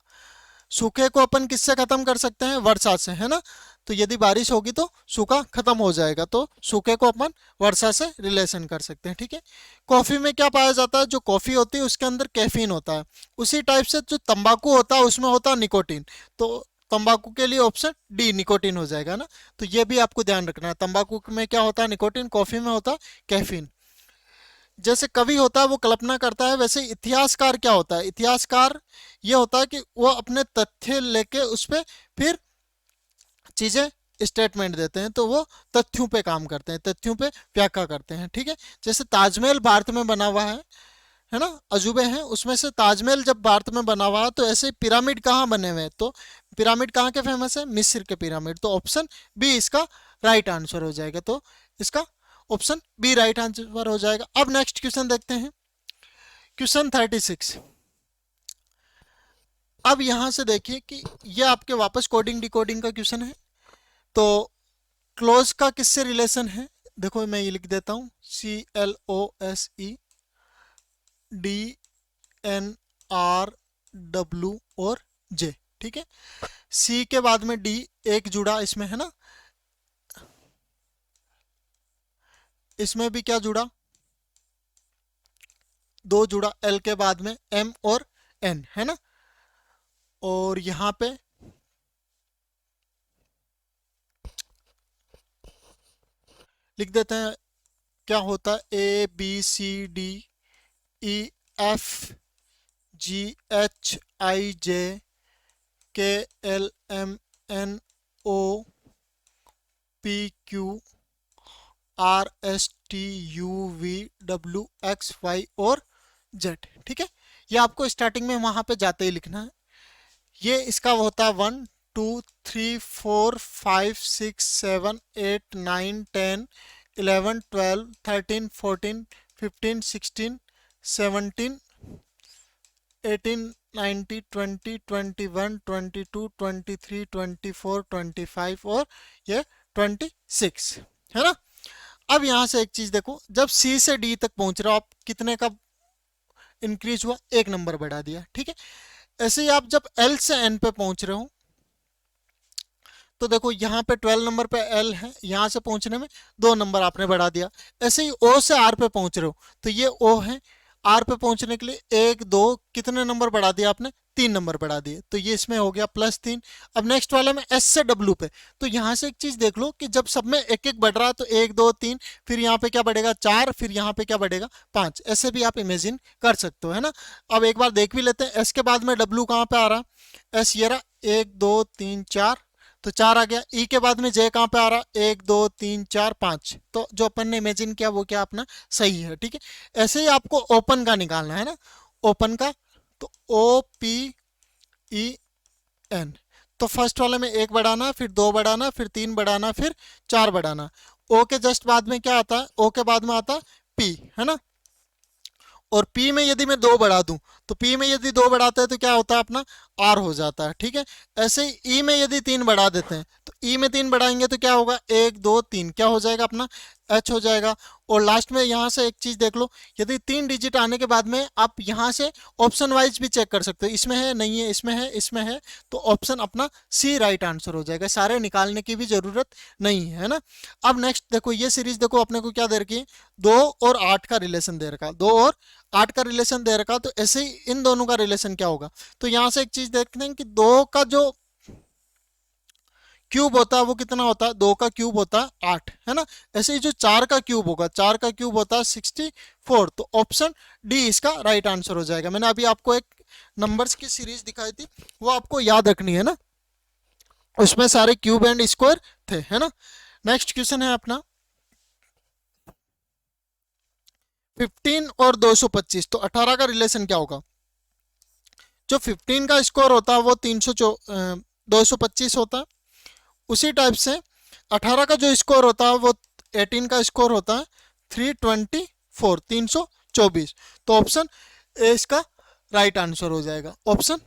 सूखे को अपन किससे खत्म कर सकते हैं, वर्षा से, है ना। तो यदि बारिश होगी तो सूखा खत्म हो जाएगा, तो सूखे को अपन वर्षा से रिलेशन कर सकते हैं, ठीक है। कॉफी में क्या पाया जाता है, जो कॉफी होती है उसके अंदर कैफीन होता है। उसी टाइप से जो तंबाकू होता है उसमें होता है निकोटीन। तो तंबाकू के लिए ऑप्शन डी निकोटीन हो जाएगा ना। तो ये भी आपको ध्यान रखना है, तंबाकू में क्या होता है, निकोटीन, कॉफी में होता है कैफीन। जैसे कवि होता है वो कल्पना करता है, वैसे इतिहासकार क्या होता है, इतिहासकार ये होता है कि वो अपने तथ्य लेके उस पर फिर चीजें स्टेटमेंट देते हैं, तो वो तथ्यों पे काम करते हैं, तथ्यों पे व्याख्या करते हैं। ठीक है, जैसे ताजमहल भारत में बना हुआ है ना, अजूबे हैं उसमें से ताजमहल जब भारत में बना हुआ तो ऐसे पिरामिड कहाँ बने हुए हैं, तो पिरामिड कहाँ के फेमस है, मिस्र के पिरामिड। तो ऑप्शन बी इसका राइट आंसर हो जाएगा, तो इसका ऑप्शन बी राइट आंसर हो जाएगा। अब नेक्स्ट क्वेश्चन देखते हैं, क्वेश्चन 36। अब यहां से देखिए कि ये आपके वापस कोडिंग डिकोडिंग का क्वेश्चन है। तो क्लोज का किससे रिलेशन है, देखो मैं ये लिख देता हूं, CLOSE DNRW और J। ठीक है, सी के बाद में डी एक जुड़ा इसमें है ना, इसमें भी क्या जुड़ा, दो जुड़ा, एल के बाद में एम और एन है ना, और यहां पे लिख देते हैं क्या होता है, ABCDEFGHIJKLMNOPQRSTUVWXY और जेड। ठीक है, ये आपको स्टार्टिंग में वहां पे जाते ही लिखना है। ये इसका होता है 1 2 3 4 5 6 7 8 9 10 11 12 13 14 15 16 17 18 19 20 21 22 23 24 25 और ये 26 है ना। अब यहां से एक चीज देखो, जब सी से डी तक पहुंच रहे हो आप, कितने का इंक्रीज हुआ, एक नंबर बढ़ा दिया। ठीक है, ऐसे ही आप जब एल से एन पे पहुंच रहे हो, तो देखो यहाँ पे 12 नंबर पे एल है, यहाँ से पहुंचने में 2 नंबर आपने बढ़ा दिया। ऐसे ही ओ से आर पे पहुंच रहे हो, तो ये ओ है, आर पे पहुंचने के लिए 1 2 कितने नंबर बढ़ा दिया आपने, 3 नंबर बढ़ा दिए, तो ये इसमें हो गया +3। अब नेक्स्ट वाले में एस से डब्ल्यू पे, तो यहाँ से एक चीज देख लो कि जब सब में एक एक बढ़ रहा है, तो 1 2 3, फिर यहाँ पे क्या बढ़ेगा 4, फिर यहाँ पे क्या बढ़ेगा 5, ऐसे भी आप इमेजिन कर सकते हो है ना। अब एक बार देख भी लेते हैं, एस के बाद में डब्ल्यू कहाँ पे आ रहा, एस ये रहा, 1 2 3 4, तो 4 आ गया। ई के बाद में जे कहाँ पे आ रहा, 1 2 3 4 5, तो जो अपन ने इमेजिन किया वो क्या अपना सही है। ठीक है, ऐसे ही आपको ओपन का निकालना है ना, ओपन का, तो OPEN, तो फर्स्ट वाले में 1 बढ़ाना, फिर 2 बढ़ाना, फिर 3 बढ़ाना, फिर 4 बढ़ाना। ओ के जस्ट बाद में क्या आता है, ओ के बाद में आता है पी है ना, और P में यदि मैं 2 बढ़ा दूं, तो P में यदि 2 बढ़ाते हैं तो क्या होता है अपना R हो जाता है। ठीक है, ऐसे ही E में यदि 3 बढ़ा देते हैं, तो E में 3 बढ़ाएंगे तो क्या होगा, 1 2 3, क्या हो जाएगा अपना H हो जाएगा। और लास्ट में यहाँ से एक चीज देख लो, यदि 3 डिजिट आने के बाद में आप यहाँ से ऑप्शन वाइज भी चेक कर सकते हो, इसमें है नहीं है, इसमें है, इसमें है, तो ऑप्शन अपना सी राइट आंसर हो जाएगा, सारे निकालने की भी जरूरत नहीं है ना। अब नेक्स्ट देखो, ये सीरीज देखो अपने को क्या दे रखी है, 2 और 8 का रिलेशन दे रखा, 2 और 8 का रिलेशन दे रखा, तो ऐसे ही इन दोनों का रिलेशन क्या होगा। तो यहां से एक चीज देखते हैं कि 2 का जो क्यूब होता है वो कितना होता है, 2 का क्यूब होता है 8 है ना। ऐसे ही जो 4 का क्यूब होगा, 4 का क्यूब होता है 64, तो ऑप्शन डी इसका राइट आंसर हो जाएगा। मैंने अभी आपको एक नंबर्स की सीरीज दिखाई थी, वो आपको याद रखनी है ना, उसमें सारे क्यूब एंड स्क्वायर थे है ना। नेक्स्ट क्वेश्चन है अपना 15 और 225, तो 18 का रिलेशन क्या होगा। जो 15 का स्कोर होता है वो 225 होता है, उसी टाइप से 18 का जो स्कोर होता है वो 18 का स्कोर होता है 324, 324, तो ऑप्शन ए इसका राइट आंसर हो जाएगा, ऑप्शन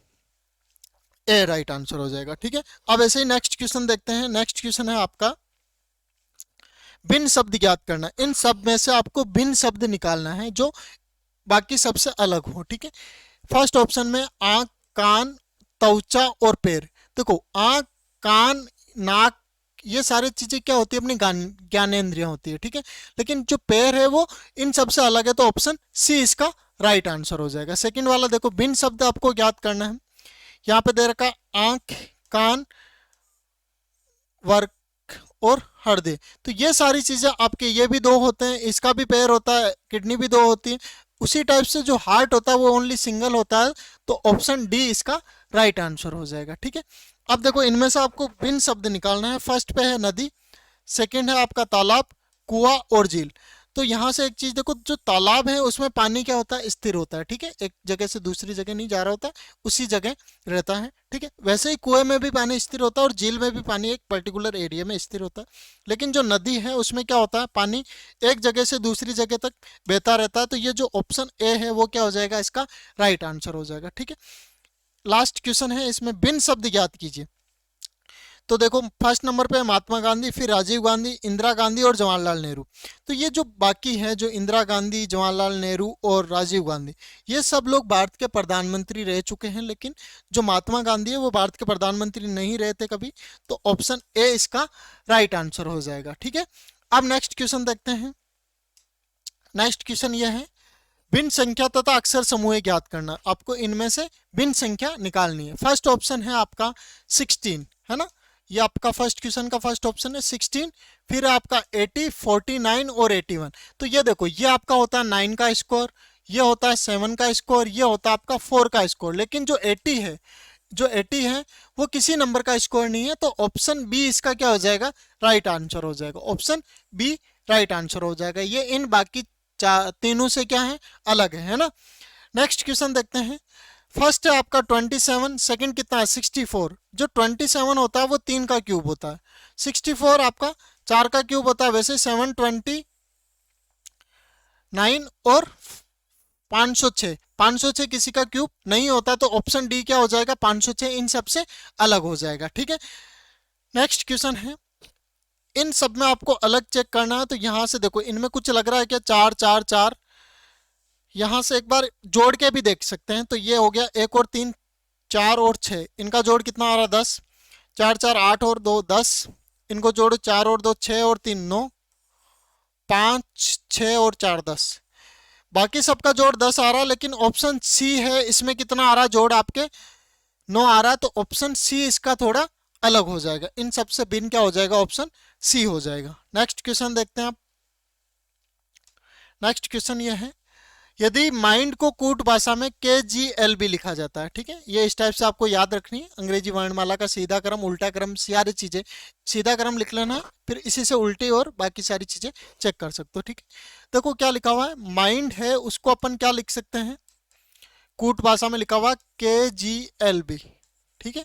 ए राइट आंसर हो जाएगा। ठीक है, अब ऐसे ही नेक्स्ट क्वेश्चन देखते हैं। नेक्स्ट क्वेश्चन है आपका भिन्न शब्द ज्ञात करना, इन सब में से आपको भिन्न शब्द निकालना है जो बाकी सबसे अलग हो। ठीक है, फर्स्ट ऑप्शन में आंख, कान, त्वचा और पैर। देखो आंख, कान, नाक, ये सारी चीजें क्या होती है, अपनी ज्ञानेंद्रियां होती है। ठीक है, लेकिन जो पैर है वो इन सबसे अलग है, तो ऑप्शन सी इसका राइट आंसर हो जाएगा। सेकंड वाला देखो, भिन्न शब्द आपको ज्ञात करना है, यहाँ पे दे रखा आंख, कान, वर्क और हृदय, तो ये सारी चीजें आपके, ये भी 2 होते हैं, इसका भी पैर होता है, किडनी भी 2 होती है, उसी टाइप से जो हार्ट होता है वो ओनली सिंगल होता है, तो ऑप्शन डी इसका राइट आंसर हो जाएगा। ठीक है, अब देखो इनमें से आपको भिन्न शब्द निकालना है। फर्स्ट पे है नदी, सेकंड है आपका तालाब, कुआं और झील। तो यहाँ से एक चीज देखो, जो तालाब है उसमें पानी क्या होता है, स्थिर होता है, ठीक है, एक जगह से दूसरी जगह नहीं जा रहा होता, उसी जगह रहता है, ठीक है। वैसे ही कुएं में भी पानी स्थिर होता है और झील में भी पानी एक पर्टिकुलर एरिया में स्थिर होता है। लेकिन जो नदी है उसमें क्या होता है, पानी एक जगह से दूसरी जगह तक बहता रहता है। तो ये जो ऑप्शन ए है वो क्या हो जाएगा, इसका राइट आंसर हो जाएगा, ठीक है। लास्ट क्वेश्चन है, इसमें भिन्न शब्द ज्ञात कीजिए। तो देखो फर्स्ट नंबर पे महात्मा गांधी, फिर राजीव गांधी, इंदिरा गांधी और जवाहरलाल नेहरू। तो ये जो बाकी है, जो इंदिरा गांधी, जवाहरलाल नेहरू और राजीव गांधी, ये सब लोग भारत के प्रधानमंत्री रह चुके हैं। लेकिन जो महात्मा गांधी है वो भारत के प्रधानमंत्री नहीं रहे थे कभी। तो ऑप्शन ए इसका राइट आंसर हो जाएगा, ठीक है। अब नेक्स्ट क्वेश्चन देखते हैं। नेक्स्ट क्वेश्चन ये है, भिन्न संख्या तथा अक्षर समूह ज्ञात करना। आपको इनमें से भिन्न संख्या निकालनी है। फर्स्ट ऑप्शन है आपका 16, है ना, ये आपका फर्स्ट क्वेश्चन का फर्स्ट ऑप्शन है 16। फिर आपका 80, 49 और 81। तो ये देखो, ये आपका होता है 9 का स्कोर, ये होता है 7 का स्कोर, ये होता है आपका 4 का स्कोर। लेकिन जो 80 है, जो 80 है वो किसी नंबर का स्कोर नहीं है। तो ऑप्शन बी इसका क्या हो जाएगा, राइट आंसर हो जाएगा। ऑप्शन बी राइट आंसर हो जाएगा। ये इन बाकी तीनों से क्या है, अलग है ना। नेक्स्ट क्वेश्चन देखते हैं। फर्स्ट है आपका 27, सेकंड कितना है 64। जो 27 होता है वो 3 का क्यूब होता है, 64 आपका 4 का क्यूब होता है। वैसे 729 और 506, 506 किसी का क्यूब नहीं होता। तो ऑप्शन डी क्या हो जाएगा, 506 इन सबसे अलग हो जाएगा, ठीक है। नेक्स्ट क्वेश्चन है, इन सब में आपको अलग चेक करना है। तो यहां से देखो, इनमें कुछ लग रहा है क्या, 4 4 4। यहां से एक बार जोड़ के भी देख सकते हैं। तो ये हो गया 1 और 3, 4 और 6, इनका जोड़ कितना आ रहा है 10, 4 4 8 और 2 10, इनको जोड़ो 4 और 2 6 और 3 9, 5 6 और 4 10। बाकी सबका जोड़ 10 आ रहा है। लेकिन ऑप्शन सी है, इसमें कितना आ रहा है जोड़, आपके 9 आ रहा है। तो ऑप्शन सी इसका थोड़ा अलग हो जाएगा। इन सबसे भिन्न क्या हो जाएगा, ऑप्शन सी हो जाएगा। नेक्स्ट क्वेश्चन देखते हैं आप। नेक्स्ट क्वेश्चन ये है, यदि माइंड को कूट भाषा में KGLB लिखा जाता है, ठीक है, ये इस टाइप से आपको याद रखनी है। अंग्रेजी वर्णमाला का सीधा क्रम, उल्टा क्रम, सारी चीजें सीधा क्रम लिख लेना है, फिर इसी से उल्टी और बाकी सारी चीजें चेक कर सकते हो, ठीक है। देखो क्या लिखा हुआ है, माइंड है उसको अपन क्या लिख सकते हैं, कूट भाषा में लिखा हुआ KGLB, ठीक है।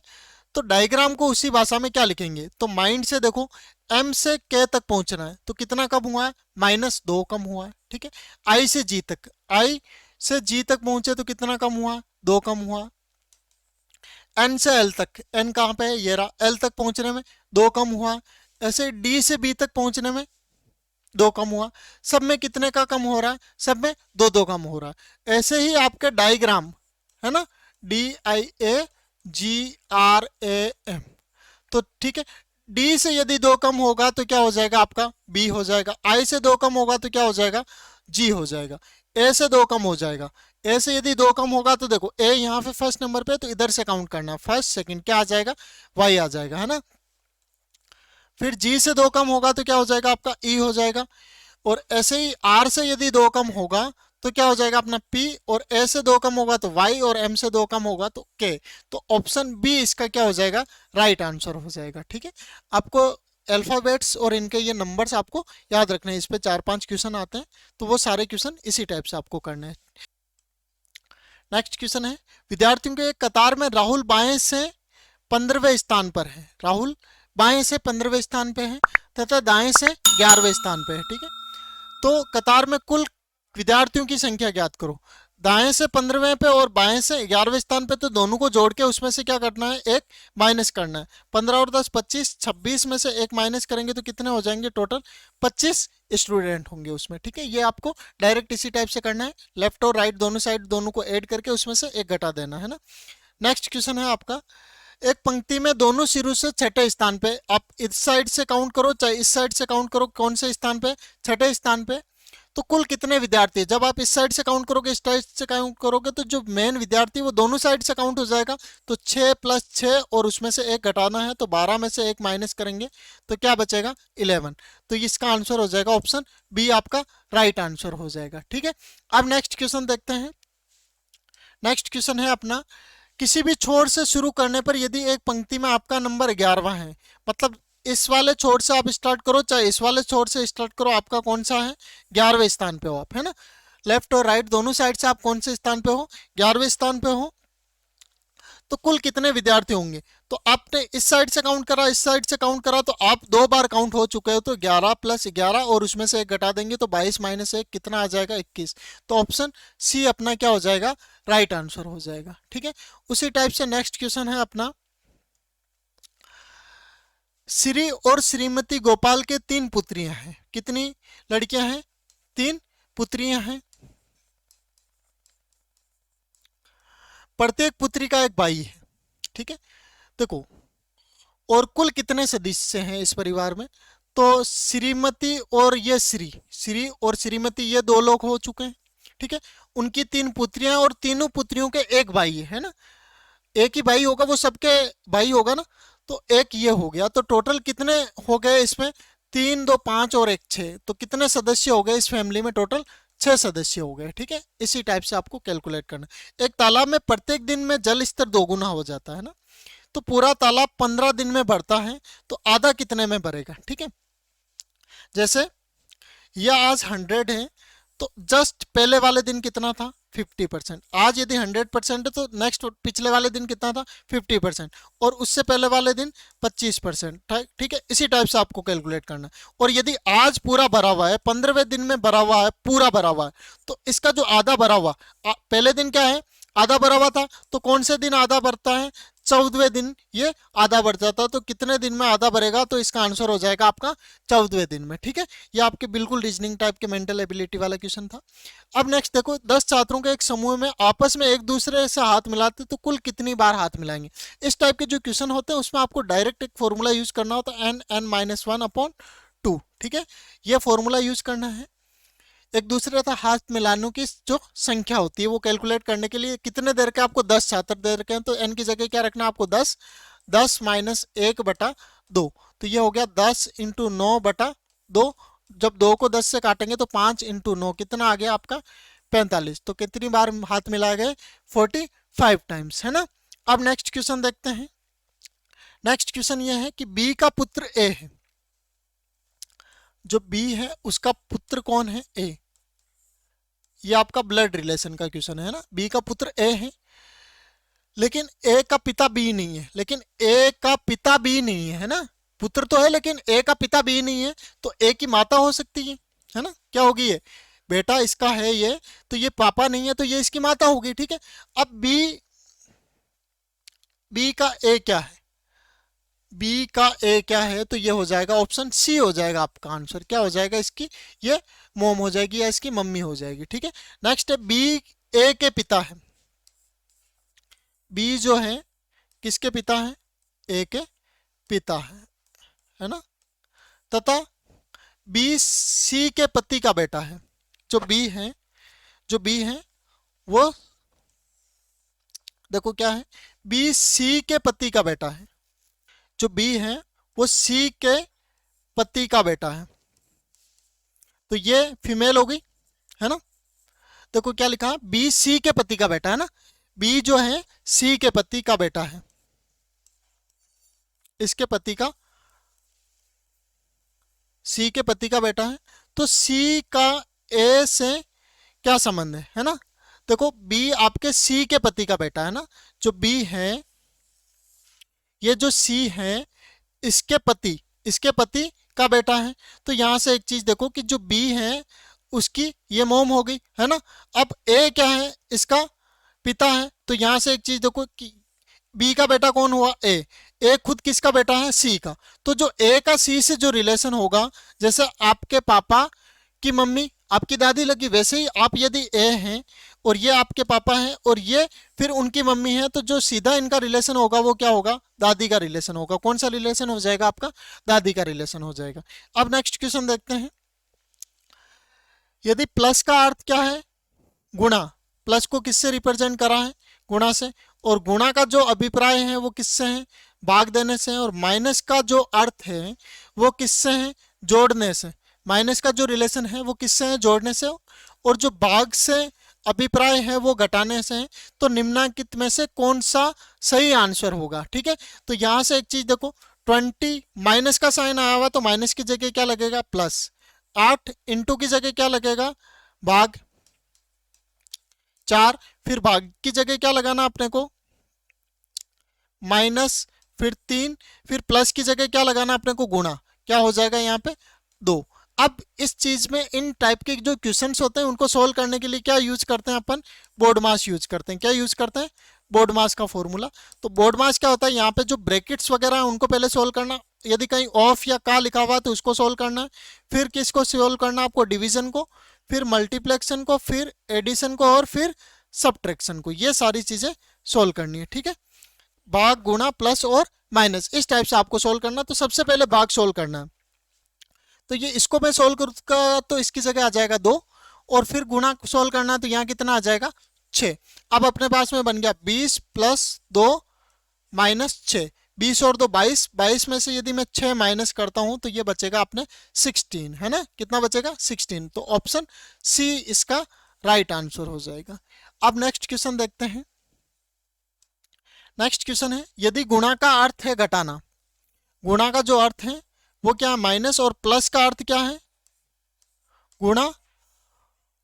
तो डायग्राम को उसी भाषा में क्या लिखेंगे, तो माइंड से देखो M से K तक पहुंचना है, तो कितना कम हुआ है, -2 कम हुआ है, ठीक है। I से G तक, I से G तक पहुंचे तो कितना कम हुआ, 2 कम हुआ। N से L तक, N कहाँ पे है, ये रहा, L तक पहुंचने में 2 कम हुआ। ऐसे D से B तक पहुंचने में 2 कम हुआ। सब में कितने का कम हो रहा है, सब में 2 2 कम हो रहा है। ऐसे ही आपके डायग्राम है ना, DIAGRAM, तो ठीक है, डी से यदि 2 कम होगा तो क्या हो जाएगा आपका, बी हो जाएगा। आई से 2 कम होगा तो क्या हो जाएगा, जी हो जाएगा। ए से 2 कम हो जाएगा, ए से यदि 2 कम होगा तो देखो ए यहाँ पे फर्स्ट नंबर पे, तो इधर से काउंट करना, फर्स्ट सेकंड क्या आ जाएगा, वाई आ जाएगा, है ना। फिर जी से 2 कम होगा तो क्या हो जाएगा आपका, ई हो जाएगा। और ऐसे ही आर से यदि 2 कम होगा तो क्या हो जाएगा अपना P, और ए से 2 कम होगा तो Y, और M से 2 कम होगा तो K। तो ऑप्शन बी इसका क्या हो जाएगा, राइट आंसर हो जाएगा, ठीक है। आपको अल्फाबेट्स और इनके ये नंबर्स आपको याद रखने हैं। इस पे 4 5 क्वेश्चन आते हैं, तो वो सारे क्वेश्चन इसी टाइप से आपको करने हैं। नेक्स्ट क्वेश्चन है, विद्यार्थियों के एक कतार में राहुल बाएं से 15वें स्थान पर है। राहुल बाएं से 15वें स्थान पे है तथा दाएं से 11वें स्थान पे है, ठीक है। तो कतार में कुल विद्यार्थियों की संख्या ज्ञात करो। दाएं से 15वें पे और बाएं से 11वें स्थान पे, तो दोनों को जोड़ के उसमें से क्या करना है, एक माइनस करना है। 15 और 10 25, 26 में से एक माइनस करेंगे तो कितने हो जाएंगे, टोटल 25 स्टूडेंट होंगे उसमें, ठीक है। ये आपको डायरेक्ट इसी टाइप से करना है, लेफ्ट और राइट दोनों साइड दोनों को ऐड करके उसमें से एक घटा देना है ना। नेक्स्ट क्वेश्चन है आपका, एक पंक्ति में दोनों सिरों से छठे स्थान पे, आप इस साइड से काउंट करो चाहे इस साइड से काउंट करो, कौन से स्थान पे, छठे स्थान पे। तो कुल कितने विद्यार्थी, जब आप इस साइड से काउंट करोगे इस साइड से काउंट करोगे तो जो मेन विद्यार्थी वो दोनों साइड से काउंट हो जाएगा। तो 6 + 6 और उसमें से एक घटाना है, तो 12 में से एक माइनस करेंगे तो क्या बचेगा, 11। तो इसका आंसर हो जाएगा ऑप्शन बी, आपका राइट आंसर हो जाएगा, ठीक है। अब नेक्स्ट क्वेश्चन देखते हैं। नेक्स्ट क्वेश्चन है अपना, किसी भी छोर से शुरू करने पर यदि एक पंक्ति में आपका नंबर 11वां है, मतलब इस वाले छोर से आप स्टार्ट करो चाहे इस वाले छोर से स्टार्ट करो, आपका कौन सा है, 11वें स्थान पे हो आप, है ना। लेफ्ट और राइट दोनों साइड से आप कौन से स्थान पे हो, 11वें स्थान पे हो। तो कुल कितने विद्यार्थी होंगे, तो आपने इस साइड से काउंट करा इस साइड से काउंट करा, तो आप 2 बार काउंट हो चुके हो, तो 11 + 11 और उसमें से 1 घटा देंगे तो 22 - 1 कितना आ जाएगा, 21। तो ऑप्शन सी अपना क्या हो जाएगा, राइट आंसर हो जाएगा। ठीक है, उसी टाइप से नेक्स्ट क्वेश्चन है अपना, श्री और श्रीमती गोपाल के 3 पुत्रियां हैं, कितनी लड़कियां हैं, 3 पुत्रियां हैं, प्रत्येक पुत्री का एक भाई है। ठीक है, देखो और कुल कितने सदस्य हैं इस परिवार में, तो श्रीमती और ये श्री और श्रीमती ये 2 लोग हो चुके हैं। ठीक है, उनकी 3 पुत्रियां और तीनों पुत्रियों के एक भाई है ना, एक ही भाई होगा वो सबके भाई होगा ना, तो एक ये हो गया, तो टोटल कितने हो गए इसमें, 3 2 5 और 1 6, तो कितने सदस्य हो गए इस फैमिली में, टोटल 6 सदस्य हो गए। ठीक है, इसी टाइप से आपको कैलकुलेट करना। एक तालाब में प्रत्येक दिन में जल स्तर 2 गुना हो जाता है ना, तो पूरा तालाब 15 दिन में भरता है, तो आधा कितने में भरेगा। ठीक है, जैसे यह आज 100 है, तो जस्ट पहले वाले दिन कितना था, 50%। आज यदि 100% है तो नेक्स्ट पिछले वाले दिन कितना था, 50%, और उससे पहले वाले दिन 25%। ठीक है, इसी टाइप से आपको कैलकुलेट करना है। और यदि आज पूरा भरा हुआ है, 15वें दिन में भरा हुआ है, पूरा भरा हुआ है, तो इसका जो आधा भरा हुआ, पहले दिन क्या है, आधा भरा हुआ था, तो कौन से दिन आधा भरता है, 14वें दिन ये आधा बढ़ जाता है, तो कितने दिन में आधा भरेगा, तो इसका आंसर हो जाएगा आपका 14वें दिन में। ठीक है, ये आपके बिल्कुल रीजनिंग टाइप के मेंटल एबिलिटी वाला क्वेश्चन था। अब नेक्स्ट देखो, 10 छात्रों के एक समूह में आपस में एक दूसरे से हाथ मिलाते तो कुल कितनी बार हाथ मिलाएंगे। इस टाइप के जो क्वेश्चन होते हैं उसमें आपको डायरेक्ट एक फॉर्मूला यूज करना होता है, n(n-1/2)। ठीक है, ये फॉर्मूला यूज करना है। एक दूसरे का हाथ मिलाने की जो संख्या होती है वो कैलकुलेट करने के लिए, कितने देर के आपको 10 छात्र दे रखे हैं, तो n की जगह क्या रखना है आपको, 10 10 - 1/2, तो ये हो गया 10 × 9/2। जब 2 को 10 से काटेंगे तो 5 × 9 कितना आ गया आपका, 45। तो कितनी बार हाथ मिलाए गए, 45 टाइम्स, है ना। अब नेक्स्ट क्वेश्चन देखते हैं। नेक्स्ट क्वेश्चन ये है कि बी का पुत्र ए है, जो बी है उसका पुत्र कौन है, ए। ये आपका ब्लड रिलेशन का क्वेश्चन है ना, बी का पुत्र ए है, लेकिन ए का पिता बी नहीं है, लेकिन ए का पिता बी नहीं है ना, पुत्र तो है लेकिन ए का पिता बी नहीं है, तो ए की माता हो सकती है ना, क्या होगी, ये बेटा इसका है ये, तो ये पापा नहीं है, तो ये इसकी माता होगी। ठीक है, अब बी का ए क्या है, बी का ए क्या है, तो ये हो जाएगा ऑप्शन सी हो जाएगा आपका आंसर, क्या हो जाएगा इसकी, ये मोम हो जाएगी या इसकी मम्मी हो जाएगी। ठीक है, नेक्स्ट है बी ए के पिता है, बी जो है किसके पिता है, ए के पिता है ना, तथा बी सी के पति का बेटा है। जो बी है वो देखो क्या है, बी सी के पति का बेटा है, जो बी है वो सी के पति का बेटा है, तो ये फीमेल होगी, है ना। देखो क्या लिखा है, बी सी के पति का बेटा है ना, बी जो है सी के पति का बेटा है, इसके पति का, सी के पति का बेटा है, तो सी का ए से क्या संबंध है ना। देखो बी आपके सी के पति का बेटा है ना, जो बी है, ये जो सी है इसके पति का बेटा है, तो यहां से एक चीज देखो कि जो बी है उसकी ये मोम हो गई, है ना। अब ए क्या है, इसका पिता है, तो यहां से एक चीज देखो कि बी का बेटा कौन हुआ, ए खुद किसका बेटा है, सी का, तो जो ए का सी से जो रिलेशन होगा, जैसे आपके पापा की मम्मी आपकी दादी लगी, वैसे ही आप यदि ए हैं और ये आपके पापा हैं और ये फिर उनकी मम्मी है, तो जो सीधा इनका रिलेशन होगा वो क्या होगा, दादी का रिलेशन होगा। कौन सा रिलेशन हो जाएगा आपका, दादी का रिलेशन हो जाएगा। अब नेक्स्ट क्वेश्चन देखते हैं, यदि प्लस का अर्थ क्या है, गुणा, प्लस को किससे रिप्रेजेंट करा है, गुणा से, और गुणा का जो अभिप्राय है वो किससे है, भाग देने से, और माइनस का जो अर्थ है वो किससे है, जोड़ने से। माइनस का जो रिलेशन है वो किससे है, जोड़ने से, और जो भाग से अभिप्राय है वो घटाने से है, तो निम्नलिखित में से कौन सा सही आंसर होगा। ठीक है, तो यहां से एक चीज देखो, 20 माइनस का साइन आया हुआ तो माइनस की जगह क्या लगेगा प्लस, 8 इंटू की जगह क्या लगेगा भाग 4, फिर भाग की जगह क्या लगाना अपने को माइनस, फिर 3, फिर प्लस की जगह क्या लगाना अपने को गुणा, क्या हो जाएगा यहाँ पे 2। अब इस चीज में इन टाइप के जो क्वेश्चंस होते हैं उनको सोल्व करने के लिए क्या यूज करते हैं अपन, बोर्ड मास यूज करते हैं। क्या यूज करते हैं, बोर्ड मास का फॉर्मूला। तो बोर्ड मास क्या होता है, यहाँ पे जो ब्रैकेट्स वगैरह है उनको पहले सोल्व करना, यदि कहीं ऑफ या का लिखा हुआ है तो उसको सोल्व करना है, फिर किसको सोल्व करना आपको, डिवीजन को, फिर मल्टीप्लेक्शन को, फिर एडिशन को, और फिर सब्ट्रैक्शन को। ये सारी चीजें सोल्व करनी है। ठीक है, भाग गुणा प्लस और माइनस, इस टाइप से आपको सोल्व करना। तो सबसे पहले भाग सोल्व करना है, तो ये इसको मैं सोल्व करूंगा तो इसकी जगह आ जाएगा 2, और फिर गुणा सोल्व करना है तो यहाँ कितना आ जाएगा 6। अब अपने पास में बन गया 20 प्लस 2 माइनस 6, 20 और 2 22, 22 में से यदि मैं 6 माइनस करता हूं तो ये बचेगा अपने 16, है ना, कितना बचेगा 16। तो ऑप्शन सी इसका राइट आंसर हो जाएगा। अब नेक्स्ट क्वेश्चन देखते हैं। नेक्स्ट क्वेश्चन है, यदि गुणा का अर्थ है घटाना, गुणा का जो अर्थ है वो क्या है माइनस, और प्लस का अर्थ क्या है गुणा,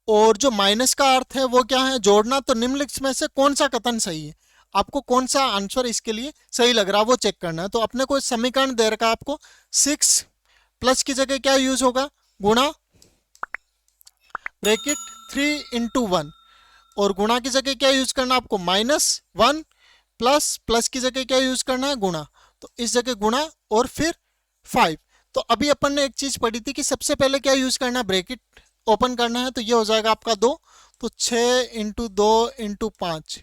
और जो माइनस का अर्थ है वो क्या है जोड़ना, तो निम्नलिखित में से कौन सा कथन सही है, आपको कौन सा आंसर इसके लिए सही लग रहा है वो चेक करना है। तो अपने को समीकरण दे रखा है आपको, 6 प्लस की जगह क्या यूज होगा गुणा ब्रैकेट 3 इंटू 1, और गुणा की जगह क्या यूज करना आपको -1, प्लस प्लस की जगह क्या यूज करना है गुणा, तो इस जगह गुणा और फिर 5। तो अभी अपन ने एक चीज पढ़ी थी कि सबसे पहले क्या यूज करना है, ब्रैकेट ओपन करना है, तो ये हो जाएगा आपका 2, तो 6 इंटू 2 इंटू 5,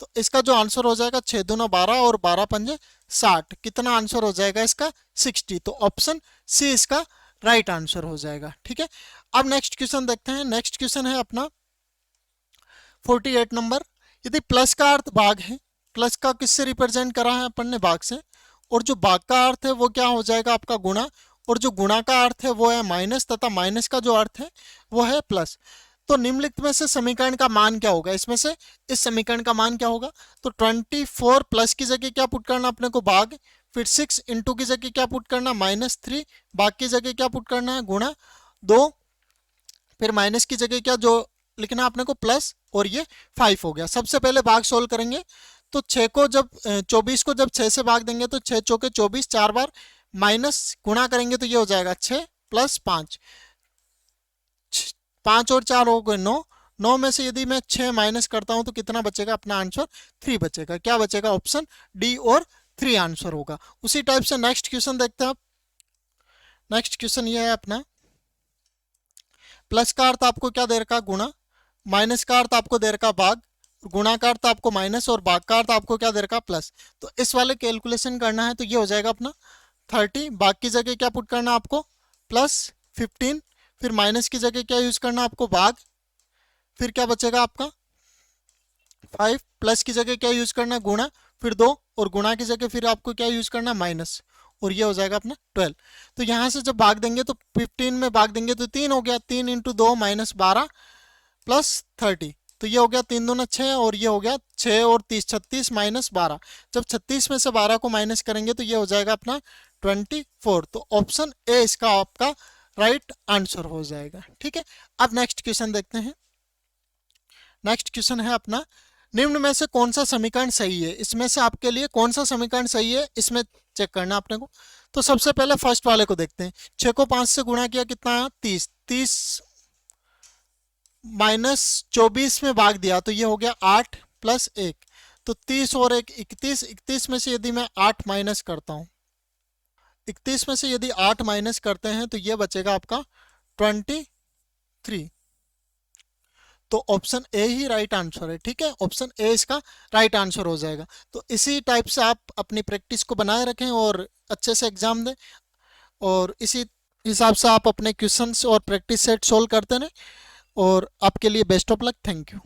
तो इसका जो आंसर हो जाएगा 6 दूना 12 और 12 पंजे 60, कितना आंसर हो जाएगा इसका 60। तो ऑप्शन सी इसका राइट आंसर हो जाएगा। ठीक है, अब नेक्स्ट क्वेश्चन देखते हैं। नेक्स्ट क्वेश्चन है अपना 48 नंबर, यदि प्लस का अर्थ भाग है, प्लस का किससे रिप्रेजेंट करा है अपन ने भाग से, और जो भाग का अर्थ है वो क्या हो जाएगा आपका गुणा, और जो गुणा का अर्थ है वो है माइनस, तथा माइनस का जो अर्थ है वो है प्लस। तो निम्नलिखित में से समीकरण का मान क्या होगा, इसमें से इस समीकरण का मान क्या होगा, तो 24 प्लस की जगह क्या पुट करना अपने को भाग, फिर 6 इंटू की जगह क्या पुट करना -3, भाग की जगह क्या पुट करना है गुणा 2, फिर माइनस की जगह क्या जो लिखना अपने को प्लस, और ये 5 हो गया। सबसे पहले भाग सोल्व करेंगे, तो 6 को जब 24 को जब 6 से भाग देंगे तो 6 चौके 24, 4 बार माइनस गुणा करेंगे तो ये हो जाएगा 6 प्लस 5, 5 और 4 हो गए 9, 9 में से यदि मैं 6 माइनस करता हूं तो कितना बचेगा अपना आंसर 3 बचेगा। क्या बचेगा, ऑप्शन डी और 3 आंसर होगा। उसी टाइप से नेक्स्ट क्वेश्चन देखते हैं आप। नेक्स्ट क्वेश्चन ये है अपना, प्लस का अर्थ आपको क्या दे रखा गुणा, माइनस का अर्थ आपको दे रखा भाग, गुणा का अर्थ आपको माइनस, और भाग का अर्थ आपको क्या दे रखा प्लस। तो इस वाले कैलकुलेशन करना है तो ये हो जाएगा अपना 30, भाग की जगह क्या पुट करना आपको +15, फिर माइनस की जगह क्या यूज करना आपको भाग, फिर क्या बचेगा आपका 5, प्लस की जगह क्या यूज करना गुणा, फिर 2, और गुणा की जगह फिर आपको क्या यूज करना माइनस, और ये हो जाएगा अपना 12। तो यहाँ से जब भाग देंगे तो 15 में भाग देंगे तो 3 हो गया, 3 इंटू 2 -12 प्लस 30, तो ये हो गया 3 दूना 6, और ये हो गया 6 और 30 36 -12, जब 36 में से 12 को माइनस करेंगे तो ये हो जाएगा अपना 24। तो ऑप्शन ए इसका आपका राइट आंसर हो जाएगा। ठीक है, अब नेक्स्ट क्वेश्चन देखते हैं। नेक्स्ट क्वेश्चन है अपना, निम्न में से कौन सा समीकरण सही है, इसमें से आपके लिए कौन सा समीकरण सही है इसमें चेक करना अपने को। तो सबसे पहले फर्स्ट वाले को देखते हैं, 6 को 5 से गुणा किया कितना है 30, 30 -24 में भाग दिया तो ये हो गया 8 प्लस 1, तो 30 और 1 31, 31 में से यदि मैं 8 माइनस करता हूं, 31 में से यदि 8 माइनस करते हैं तो ये बचेगा आपका 23। तो option A he right answer है। ठीक है, ऑप्शन ए इसका राइट आंसर हो जाएगा। तो इसी टाइप से आप अपनी प्रैक्टिस को बनाए रखें और अच्छे से एग्जाम दें, और इसी हिसाब से आप अपने क्वेश्चंस और प्रैक्टिस सेट सोल्व करते रहें, और आपके लिए best of luck. Thank you.